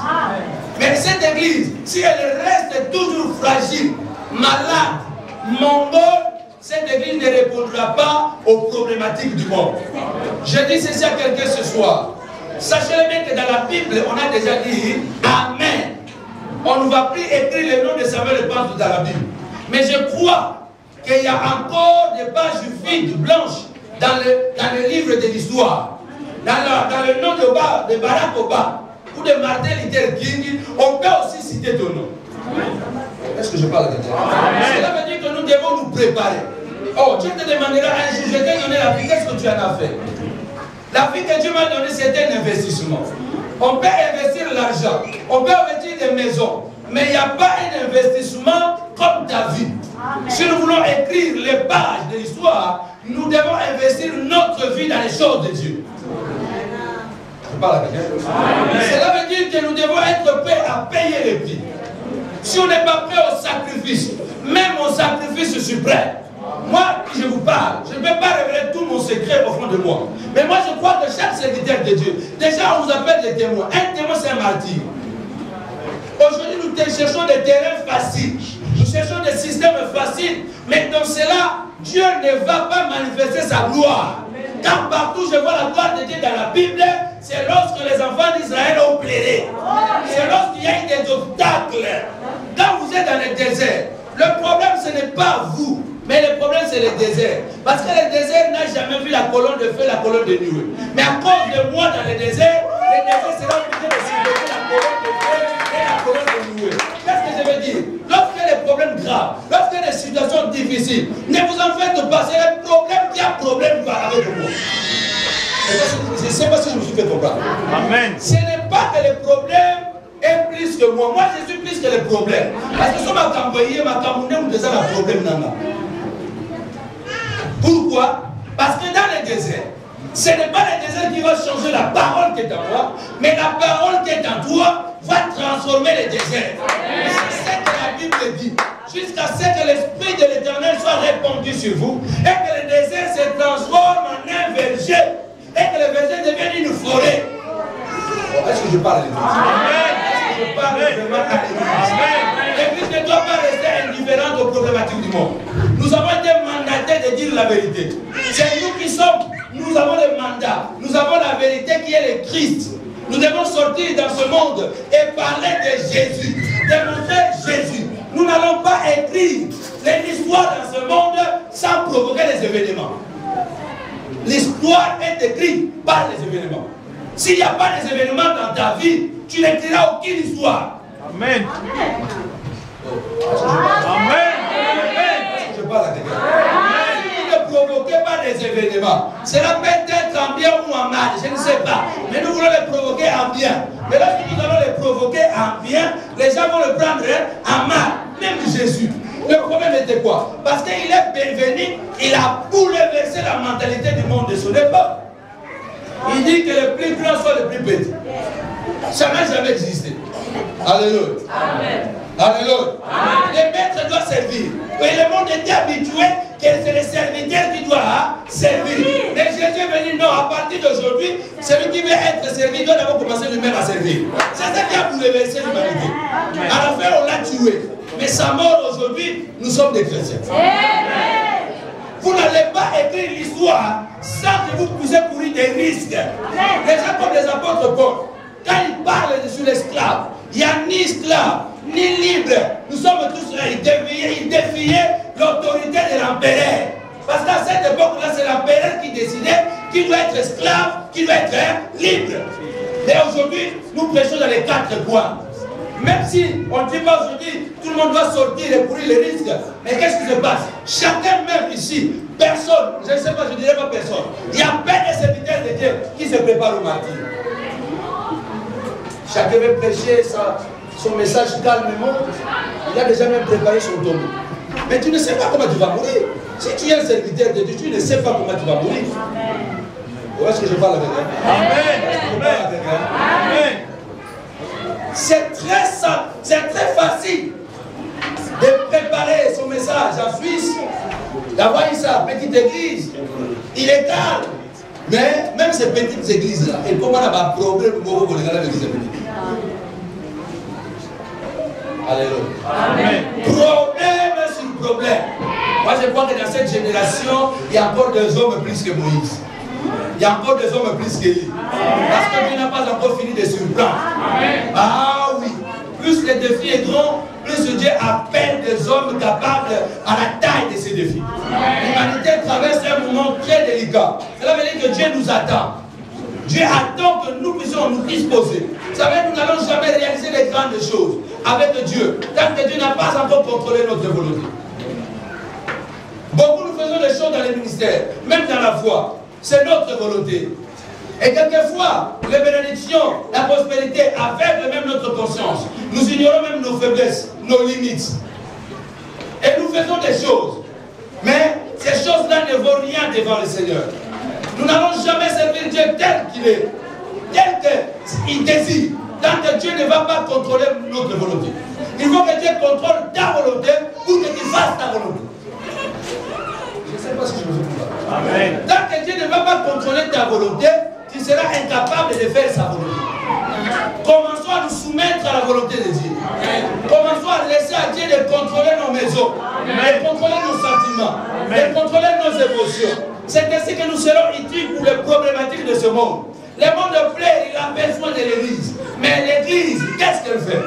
Speaker 7: Mais cette église, si elle reste toujours fragile, malade, mongole, cette église ne répondra pas aux problématiques du monde. Je dis ceci à quelqu'un ce soir. Sachez bien que dans la Bible, on a déjà dit Amen. On ne va plus écrire le nom de Samuel le Prince dans la Bible. Mais je crois qu'il y a encore des pages vides, blanches, dans le livre de l'histoire. Dans le nom de Barack Obama ou de Martin Luther King, on peut aussi citer ton nom. Est-ce que je parle de Dieu? Cela veut dire que nous devons nous préparer. Oh, Dieu te demandera un jour, je t'ai donné la vie, qu'est-ce que tu en as fait? La vie que Dieu m'a donnée, c'est un investissement. On peut investir l'argent, on peut investir des maisons, mais il n'y a pas un investissement comme ta vie. Si nous voulons écrire les pages de l'histoire, nous devons investir notre vie dans les choses de Dieu. Je parle à quelqu'un. Cela veut dire que nous devons être prêts à payer les prix. Si on n'est pas prêt au sacrifice, même au sacrifice, je suis prêt. Moi, je vous parle, je ne peux pas révéler tout mon secret au fond de moi. Mais moi, je crois que chaque serviteur de Dieu, déjà, on nous appelle des témoins. Un témoin, c'est un martyr. Aujourd'hui, nous cherchons des terrains faciles. Nous cherchons des systèmes faciles. Mais dans cela, Dieu ne va pas manifester sa gloire. Car partout, je vois la gloire de Dieu dans la Bible, c'est lorsque les enfants d'Israël ont pleuré. C'est lorsqu'il y a eu des obstacles. Quand vous êtes dans le désert, le problème, ce n'est pas vous. Mais le problème, c'est le désert. Parce que le désert n'a jamais vu la colonne de feu, la colonne de nuée. Mais à cause de moi dans le désert sera obligé de supporter la colonne de feu et la colonne de nuée. Qu'est-ce que je veux dire? Lorsqu'il y a des problèmes graves, lorsqu'il y a des situations difficiles, ne vous en faites pas. C'est le problème qui a problème avec moi. Je ne sais pas si je me suis fait comprendre. Amen. Ce n'est pas que le problème est plus que moi. Moi, je suis plus que le problème. Parce que si ma Camboyé, ma Camerounais, nous avons un problème. Pourquoi? Parce que dans le désert, ce n'est pas le désert qui va changer la parole qui est en moi, mais la parole qui est en toi va transformer le désert. C'est ce que la Bible dit. Jusqu'à ce que l'Esprit de l'Éternel soit répandu sur vous et que le désert se transforme en un verger et que le verger devienne une forêt. Est-ce que je parle à l'Église? Est-ce que je parle vraiment à l'Église? L'Église ne doit pas rester indifférente aux problématiques du monde. Nous avons été mandatés de dire la vérité. C'est nous qui sommes, nous avons le mandat, nous avons la vérité qui est le Christ. Nous devons sortir dans ce monde et parler de Jésus, démontrer Jésus. Nous n'allons pas écrire l'histoire dans ce monde sans provoquer les événements. L'histoire est écrite par les événements. S'il n'y a pas des événements dans ta vie, tu n'écriras aucune histoire. Amen. Amen. Je parle à quelqu'un. Si vous ne provoquez pas des événements, cela peut être en bien ou en mal, je ne sais pas. Mais nous voulons les provoquer en bien. Mais lorsque nous allons les provoquer en bien, les gens vont le prendre en mal. Même Jésus. Le problème était quoi? Parce qu'il est bienvenu, il a bouleversé la mentalité du monde de son époque. Il dit que le plus grand soit le plus petit. Ça n'a jamais existé. Alléluia. Amen. Alléluia. Le maître doit servir. Et le monde était habitué que c'est le serviteur qui doit servir. Mais Jésus est venu, non, à partir d'aujourd'hui, celui qui veut être servi doit d'abord commencer lui-même à servir. C'est ça qui a bouleversé l'humanité. À la fin, on l'a tué. Mais sa mort aujourd'hui, nous sommes des chrétiens. Vous n'allez pas écrire l'histoire sans que vous puissiez courir des risques. Les gens comme les apôtres Paul, quand ils parlent sur l'esclave, il n'y a ni esclave, ni libre. Nous sommes tous là. Ils défiaient l'autorité de l'empereur. Parce qu'à cette époque-là, c'est l'empereur qui décidait qui doit être esclave, qui doit être libre. Et aujourd'hui, nous prêchons dans les 4 coins. Même si on ne dit pas aujourd'hui, tout le monde doit sortir et courir les risques. Mais qu'est-ce qui se passe? Chacun même ici, personne, je ne sais pas, je ne dirais pas personne. Il y a peine des serviteurs de Dieu qui se préparent au martyr. Chacun veut prêcher son message calmement. Il a déjà même préparé son tombeau. Mais tu ne sais pas comment tu vas mourir. Si tu es un serviteur de Dieu, tu ne sais pas comment tu vas mourir. Où est-ce que je parle avec elle? Amen. Amen. C'est très facile de préparer son message en Suisse, d'avoir sa petite église. Il est calme. Mais même ces petites églises-là, et comment on a un problème pour les églises petites. Alléluia. Amen. Problème sur problème. Moi je crois que dans cette génération, il y a encore des hommes plus que Moïse. Il y a encore des hommes plus qu'Élie. Parce que Dieu n'a pas encore fini de surprendre. Ah oui. Plus les défis est grand, plus Dieu appelle des hommes capables à la taille de ces défis. L'humanité traverse un moment très délicat. Cela veut dire que Dieu nous attend. Dieu attend que nous puissions nous disposer. Vous savez, nous n'allons jamais réaliser les grandes choses avec Dieu, tant que Dieu n'a pas encore contrôlé notre volonté. Beaucoup nous faisons des choses dans les ministères, même dans la foi. C'est notre volonté. Et quelquefois, les bénédictions, la prospérité aveugle même notre conscience. Nous ignorons même nos faiblesses, nos limites. Et nous faisons des choses. Mais ces choses-là ne vaut rien devant le Seigneur. Nous n'allons jamais servir Dieu tel qu'il est, tel qu'il désire. Tant que Dieu ne va pas contrôler notre volonté. Il faut que Dieu contrôle ta volonté pour que tu fasses ta volonté. Je ne sais pas si je me fais comprendre. Amen. Tant que Dieu ne va pas contrôler ta volonté, tu seras incapable de faire sa volonté. Commençons à nous soumettre à la volonté de Dieu. Commençons à laisser à Dieu de contrôler nos maisons, de contrôler nos sentiments, de contrôler nos émotions. C'est ainsi que nous serons utiles pour les problématiques de ce monde. Le monde plaît, il a besoin de l'église. Mais l'église, qu'est-ce qu'elle fait?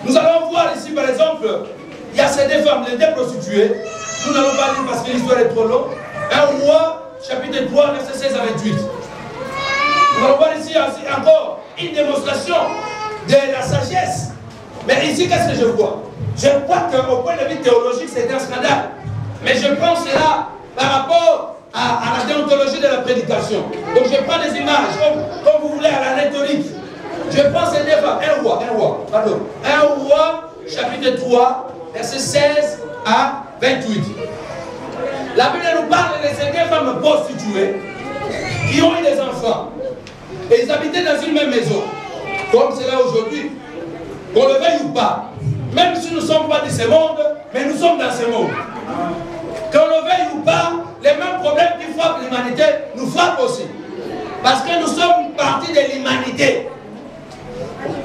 Speaker 7: Nous allons voir ici, par exemple, il y a ces deux femmes, les deux prostituées. Nous n'allons pas lire parce que l'histoire est trop longue. Un roi, chapitre 3, verset 16 à 28. Nous allons voir ici encore une démonstration de la sagesse. Mais ici, qu'est-ce que je vois? Je vois qu'au point de vue théologique, c'est un scandale. Mais je prends cela par rapport à la déontologie de la prédication. Donc je prends des images, comme vous voulez, à la rhétorique. Je prends ces deux femmes, un roi, chapitre 3, verset 16 à 28. La Bible nous parle de ces deux femmes prostituées qui ont eu des enfants. Et ils habitaient dans une même maison. Comme c'est là aujourd'hui. Qu'on le veuille ou pas. Même si nous ne sommes pas de ce monde, mais nous sommes dans ce monde. Qu'on le veuille ou pas, les mêmes problèmes qui frappent l'humanité nous frappent aussi. Parce que nous sommes partis de l'humanité.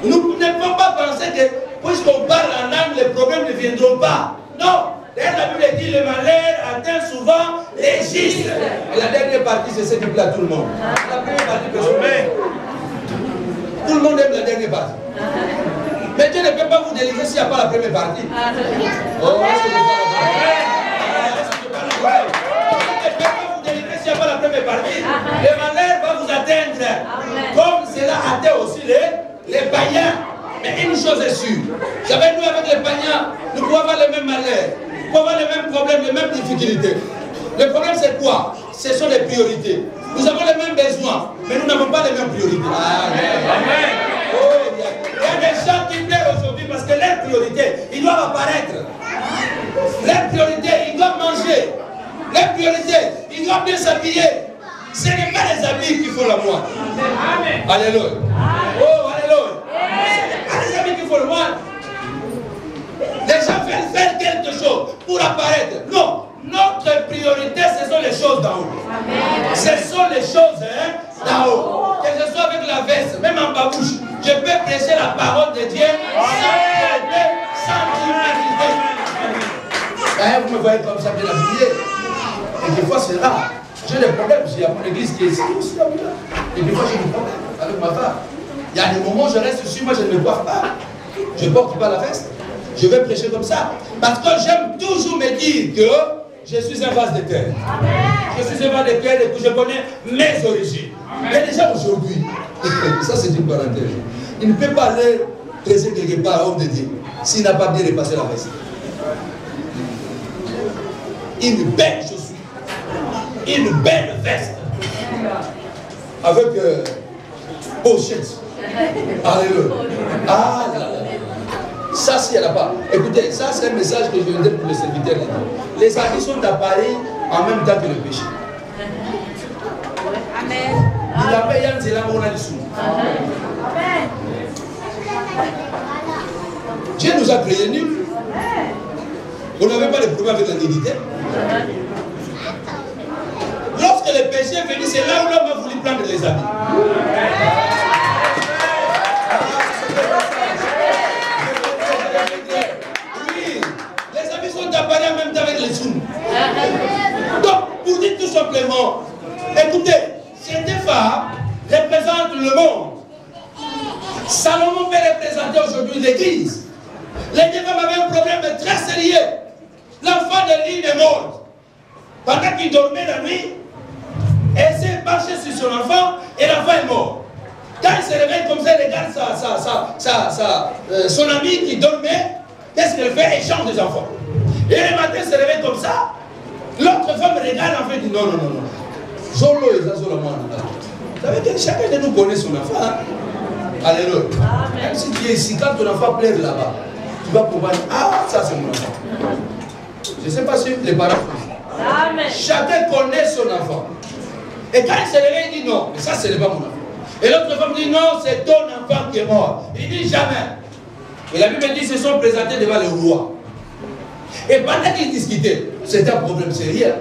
Speaker 7: Nous ne pouvons pas penser que, puisqu'on parle en langue, les problèmes ne viendront pas. Non. D'ailleurs, la Bible dit le malheur atteint souvent les justes. Et la dernière partie, c'est ce qui plaît à tout le monde. La première partie, tout le monde aime la dernière partie. Mais Dieu ne peut pas vous délivrer s'il n'y a pas la première partie. Oh, est-ce que je parle? Dieu ne peut pas vous délivrer s'il n'y a pas la première partie. Le malheur va vous atteindre. Comme cela atteint aussi les païens. Mais une chose est sûre. J'avais nous avec les païens, nous pouvons avoir les mêmes malheurs. Nous pouvons avoir les mêmes problèmes, les mêmes difficultés. Le problème c'est quoi? Ce sont les priorités. Nous avons les mêmes besoins, mais nous n'avons pas les mêmes priorités. Amen. Oh, il y a des gens qui pleurent aujourd'hui parce que leurs priorités, ils doivent apparaître. Leurs priorités, ils doivent manger. Leurs priorités, ils doivent bien s'habiller. Ce n'est pas les habits qui font la moine. Alléluia. Oh, alléluia. Ce n'est pas les habits qui font le moine. Les gens veulent faire quelque chose pour apparaître. Non. Notre priorité, ce sont les choses d'en haut. Ce sont les choses d'en haut. Que ce soit avec la veste, même en babouche, je peux prêcher la parole de Dieu sans difficulté. D'ailleurs, vous me voyez comme ça bien habillé. Et des fois, c'est rare. J'ai des problèmes. Il y a mon église qui est ici aussi. Et des fois, j'ai des problèmes avec ma femme. Il y a des moments où je reste ici, moi je ne me coiffe pas. Je ne porte pas la veste. Je vais prêcher comme ça. Parce que j'aime toujours me dire que je suis un vase de terre. Je suis un vase de terre et que je connais mes origines. Mais déjà aujourd'hui, ça c'est une parenthèse, il ne peut pas aller prêcher quelque part à homme de Dieu s'il n'a pas bien repassé la veste. Une belle chaussure, une belle veste, avec pochette. Alléluia. Ah là là. Ça, s'il n'y en a pas. Écoutez, ça c'est un message que je vais donner pour les serviteurs. Les habits sont appareils en même temps que le péché. Amen. Il a payé un zéla mon alisou. Dieu nous a créés nus. On n'avait pas de problème avec la dignité. Lorsque le péché est venu, c'est là où l'homme a voulu prendre les habits. Appareil en même temps avec les sous. Donc, pour dire tout simplement, écoutez, ces deux femmes représentent le monde. Salomon peut représenter aujourd'hui l'église. Les deux femmes avaient un problème très sérieux. L'enfant de l'île est mort. Pendant qu'il dormait la nuit, elle s'est penchée sur son enfant et l'enfant est mort. Quand il se réveille comme ça, il regarde son ami qui dormait, qu'est-ce qu'elle fait? Elle change des enfants. Et le matin, se réveille comme ça. L'autre femme regarde en fait et dit non, non, non, non. Zolo et Zazola moi. Vous savez que chacun de nous connaît son enfant. Hein? Alléluia. Même si tu es ici, quand ton enfant pleure là-bas, tu vas comprendre, ah, ça c'est mon enfant. Je ne sais pas si les parents font ça. Chacun connaît son enfant. Et quand il se réveille, il dit non, mais ça, ce n'est pas mon enfant. Et l'autre femme dit non, c'est ton enfant qui est mort. Il dit jamais. Et la Bible dit qu'ils se sont présentés devant le roi. Et pendant qu'ils discutaient, c'était un problème sérieux.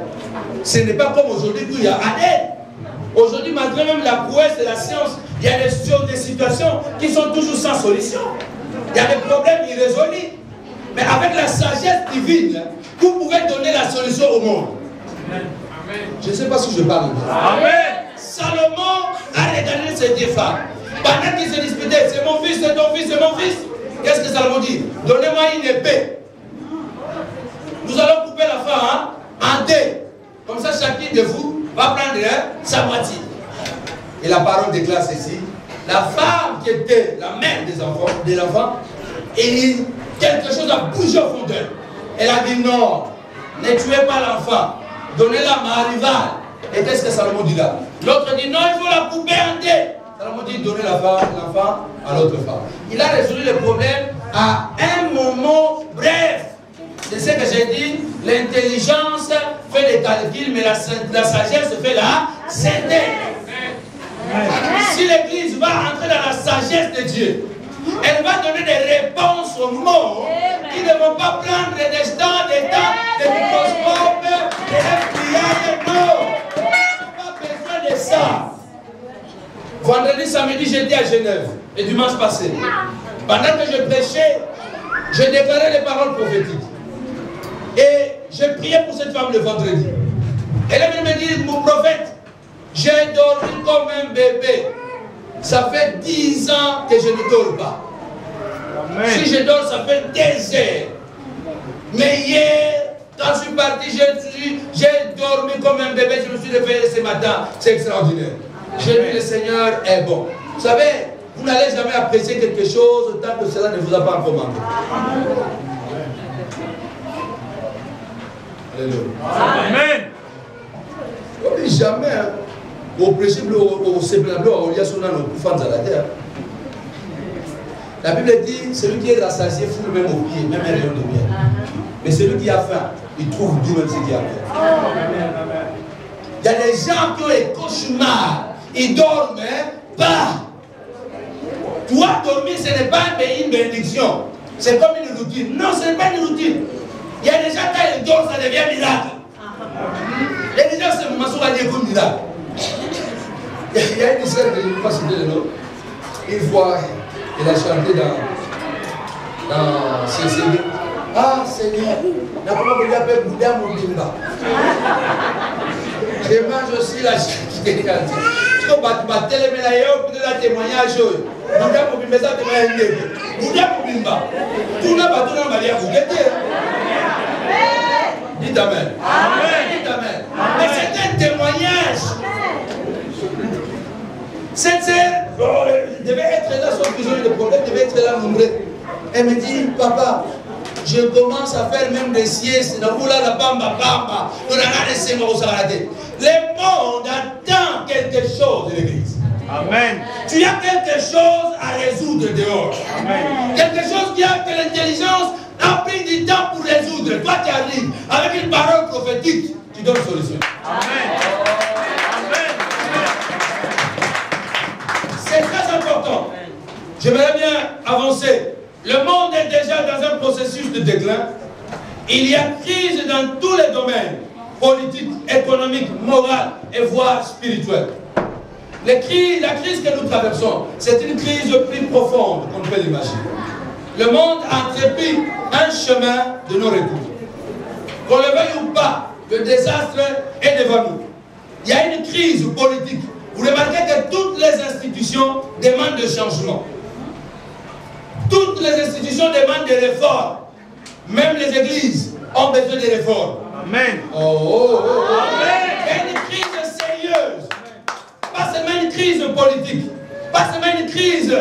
Speaker 7: Ce n'est pas comme aujourd'hui où il y a ADN. Aujourd'hui, malgré même la prouesse de la science, il y a des situations qui sont toujours sans solution. Il y a des problèmes irrésolus. Mais avec la sagesse divine, vous pouvez donner la solution au monde. Je ne sais pas si je parle. Amen. Salomon a regardé ses deux femmes. Pendant qu'ils se disputaient, c'est mon fils, c'est ton fils, c'est mon fils. Qu'est-ce que Salomon dit? Donnez-moi une épée. Nous allons couper la femme en deux. Comme ça, chacun de vous va prendre sa moitié. Et la parole déclare ceci. La femme qui était la mère de l'enfant, et quelque chose a bougé au fond d'elle. Elle a dit non, ne tuez pas l'enfant, donnez-la à ma rivale. Et qu'est-ce que Salomon dit là? L'autre dit non, il faut la couper en deux. Salomon dit donnez l'enfant à l'autre femme. Il a résolu le problème à un moment bref. C'est ce que j'ai dit, l'intelligence fait des calculs, mais la sagesse fait la synthèse. Si l'Église va entrer dans la sagesse de Dieu, elle va donner des réponses aux mots qui ne vont pas prendre des temps, des microscopes, des FBI, non. On n'a pas besoin de ça. Vendredi, samedi, j'étais à Genève, et dimanche passé. Pendant que je prêchais, je déclarais les paroles prophétiques. Et j'ai prié pour cette femme le vendredi. Elle est venue me dire, mon prophète, j'ai dormi comme un bébé. Ça fait 10 ans que je ne dors pas. Amen. Si je dors, ça fait des heures. Mais hier, quand je suis parti, j'ai dormi comme un bébé. Je me suis réveillé ce matin. C'est extraordinaire. J'ai dit, le Seigneur est bon. Vous savez, vous n'allez jamais apprécier quelque chose tant que cela ne vous a pas commandé. Amen. On dit jamais au principe au semblable au lieu son nom pour faire la terre. La Bible dit celui qui est rassasié fout même au pied, même un rayon de miel. Mais celui qui a faim, il trouve d'où même ce qu'il a faim. Il y a des gens qui ont des cauchemars, ils dorment pas. Toi dormir, ce n'est pas une bénédiction, c'est comme une routine. Non, ce n'est pas une routine. Il y a des gens quand ils dorment, ça devient miracle. Il y a des gens, c'est mon va dire comme miracle. Il y a une histoire que je ne vais pas citer le nom. Une fois, il a chanté dans ses CD. Ah Seigneur, n'a pas voulu appeler Bouddha mon Bimba. Je mange aussi la chute. Tu vas télé mais là, il y a un témoignage. Bouddha mon Bimba, ça te met un début. Bouddha mon Bimba. Tout n'a pas tout n'a pas dit à vous. Dites Amen. Dites Amen. Mais c'est un témoignage. Cette sœur devait être là, sauf que j'ai eu des problèmes, devait être là nombreux. Elle me dit, papa, je commence à faire même des siestes. Le monde attend quelque chose de l'église. Amen. Tu as quelque chose à résoudre dehors. Amen. Quelque chose qui a que l'intelligence a pris du temps pour résoudre. Toi qui arrives avec une parole prophétique, tu donnes une solution. Amen. C'est très important. J'aimerais bien avancer. Le monde est déjà dans un processus de déclin. Il y a crise dans tous les domaines, politiques, économiques, morales et voire spirituelles. La crise que nous traversons, c'est une crise plus profonde qu'on peut l'imaginer. Le monde a entrepris un chemin de non-retour. Qu'on le veuille ou pas, le désastre est devant nous. Il y a une crise politique. Vous remarquez que toutes les institutions demandent des changements. Toutes les institutions demandent des réformes. Même les églises ont besoin de réformes. Amen. Amen. Il y a une crise sérieuse. Pas seulement une crise politique, pas seulement une crise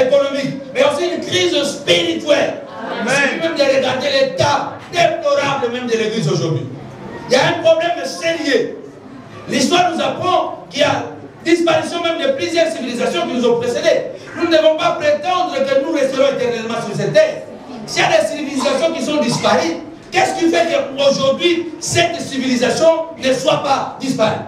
Speaker 7: économique, mais aussi une crise spirituelle. Amen. Même de regarder l'état déplorable même de l'église aujourd'hui. Il y a un problème sérieux. L'histoire nous apprend qu'il y a disparition même de plusieurs civilisations qui nous ont précédés. Nous ne devons pas prétendre que nous resterons éternellement sur cette terre. S'il y a des civilisations qui sont disparues, qu'est-ce qui fait qu'aujourd'hui, cette civilisation ne soit pas disparue?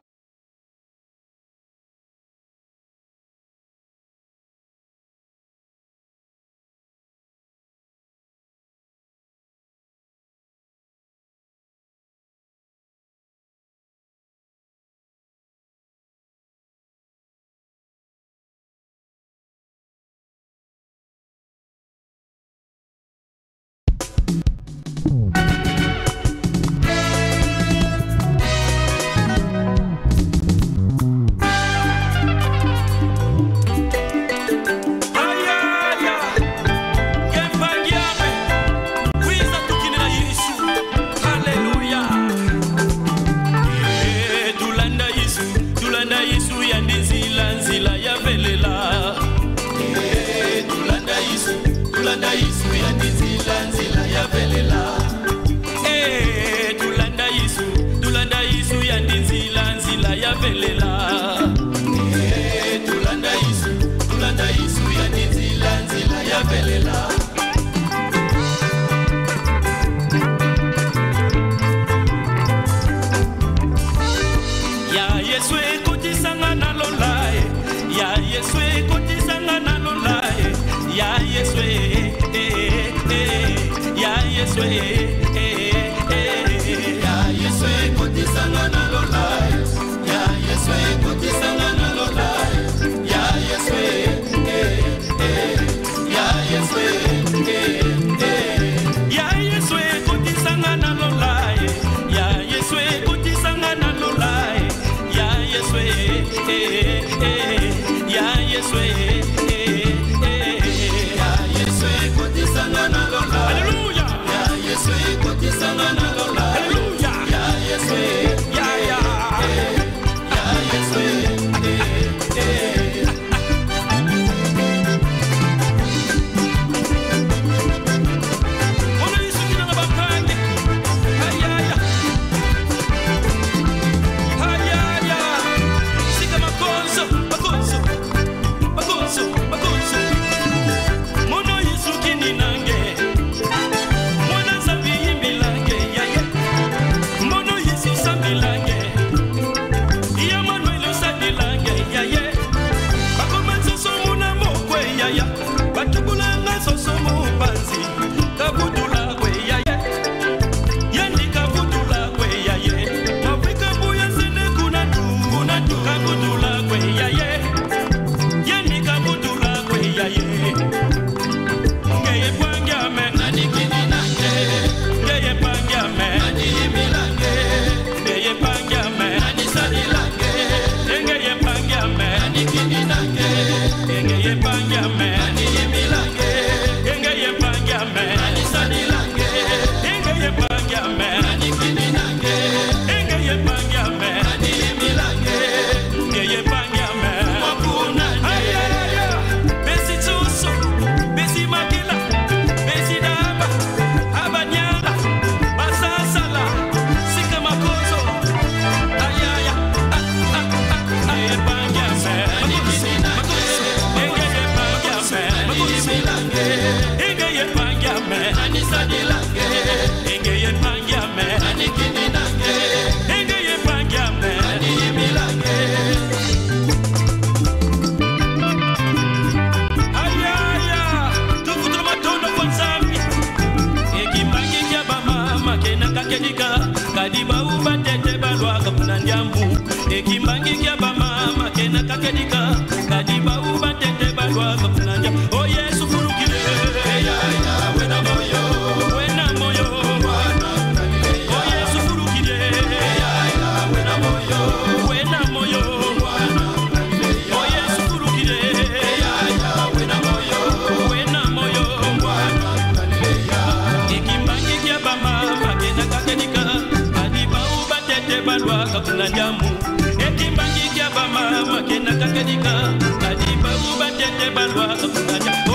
Speaker 9: Ekimbangi kya bama makena kakedika kadiba ubatete balwa kapungaja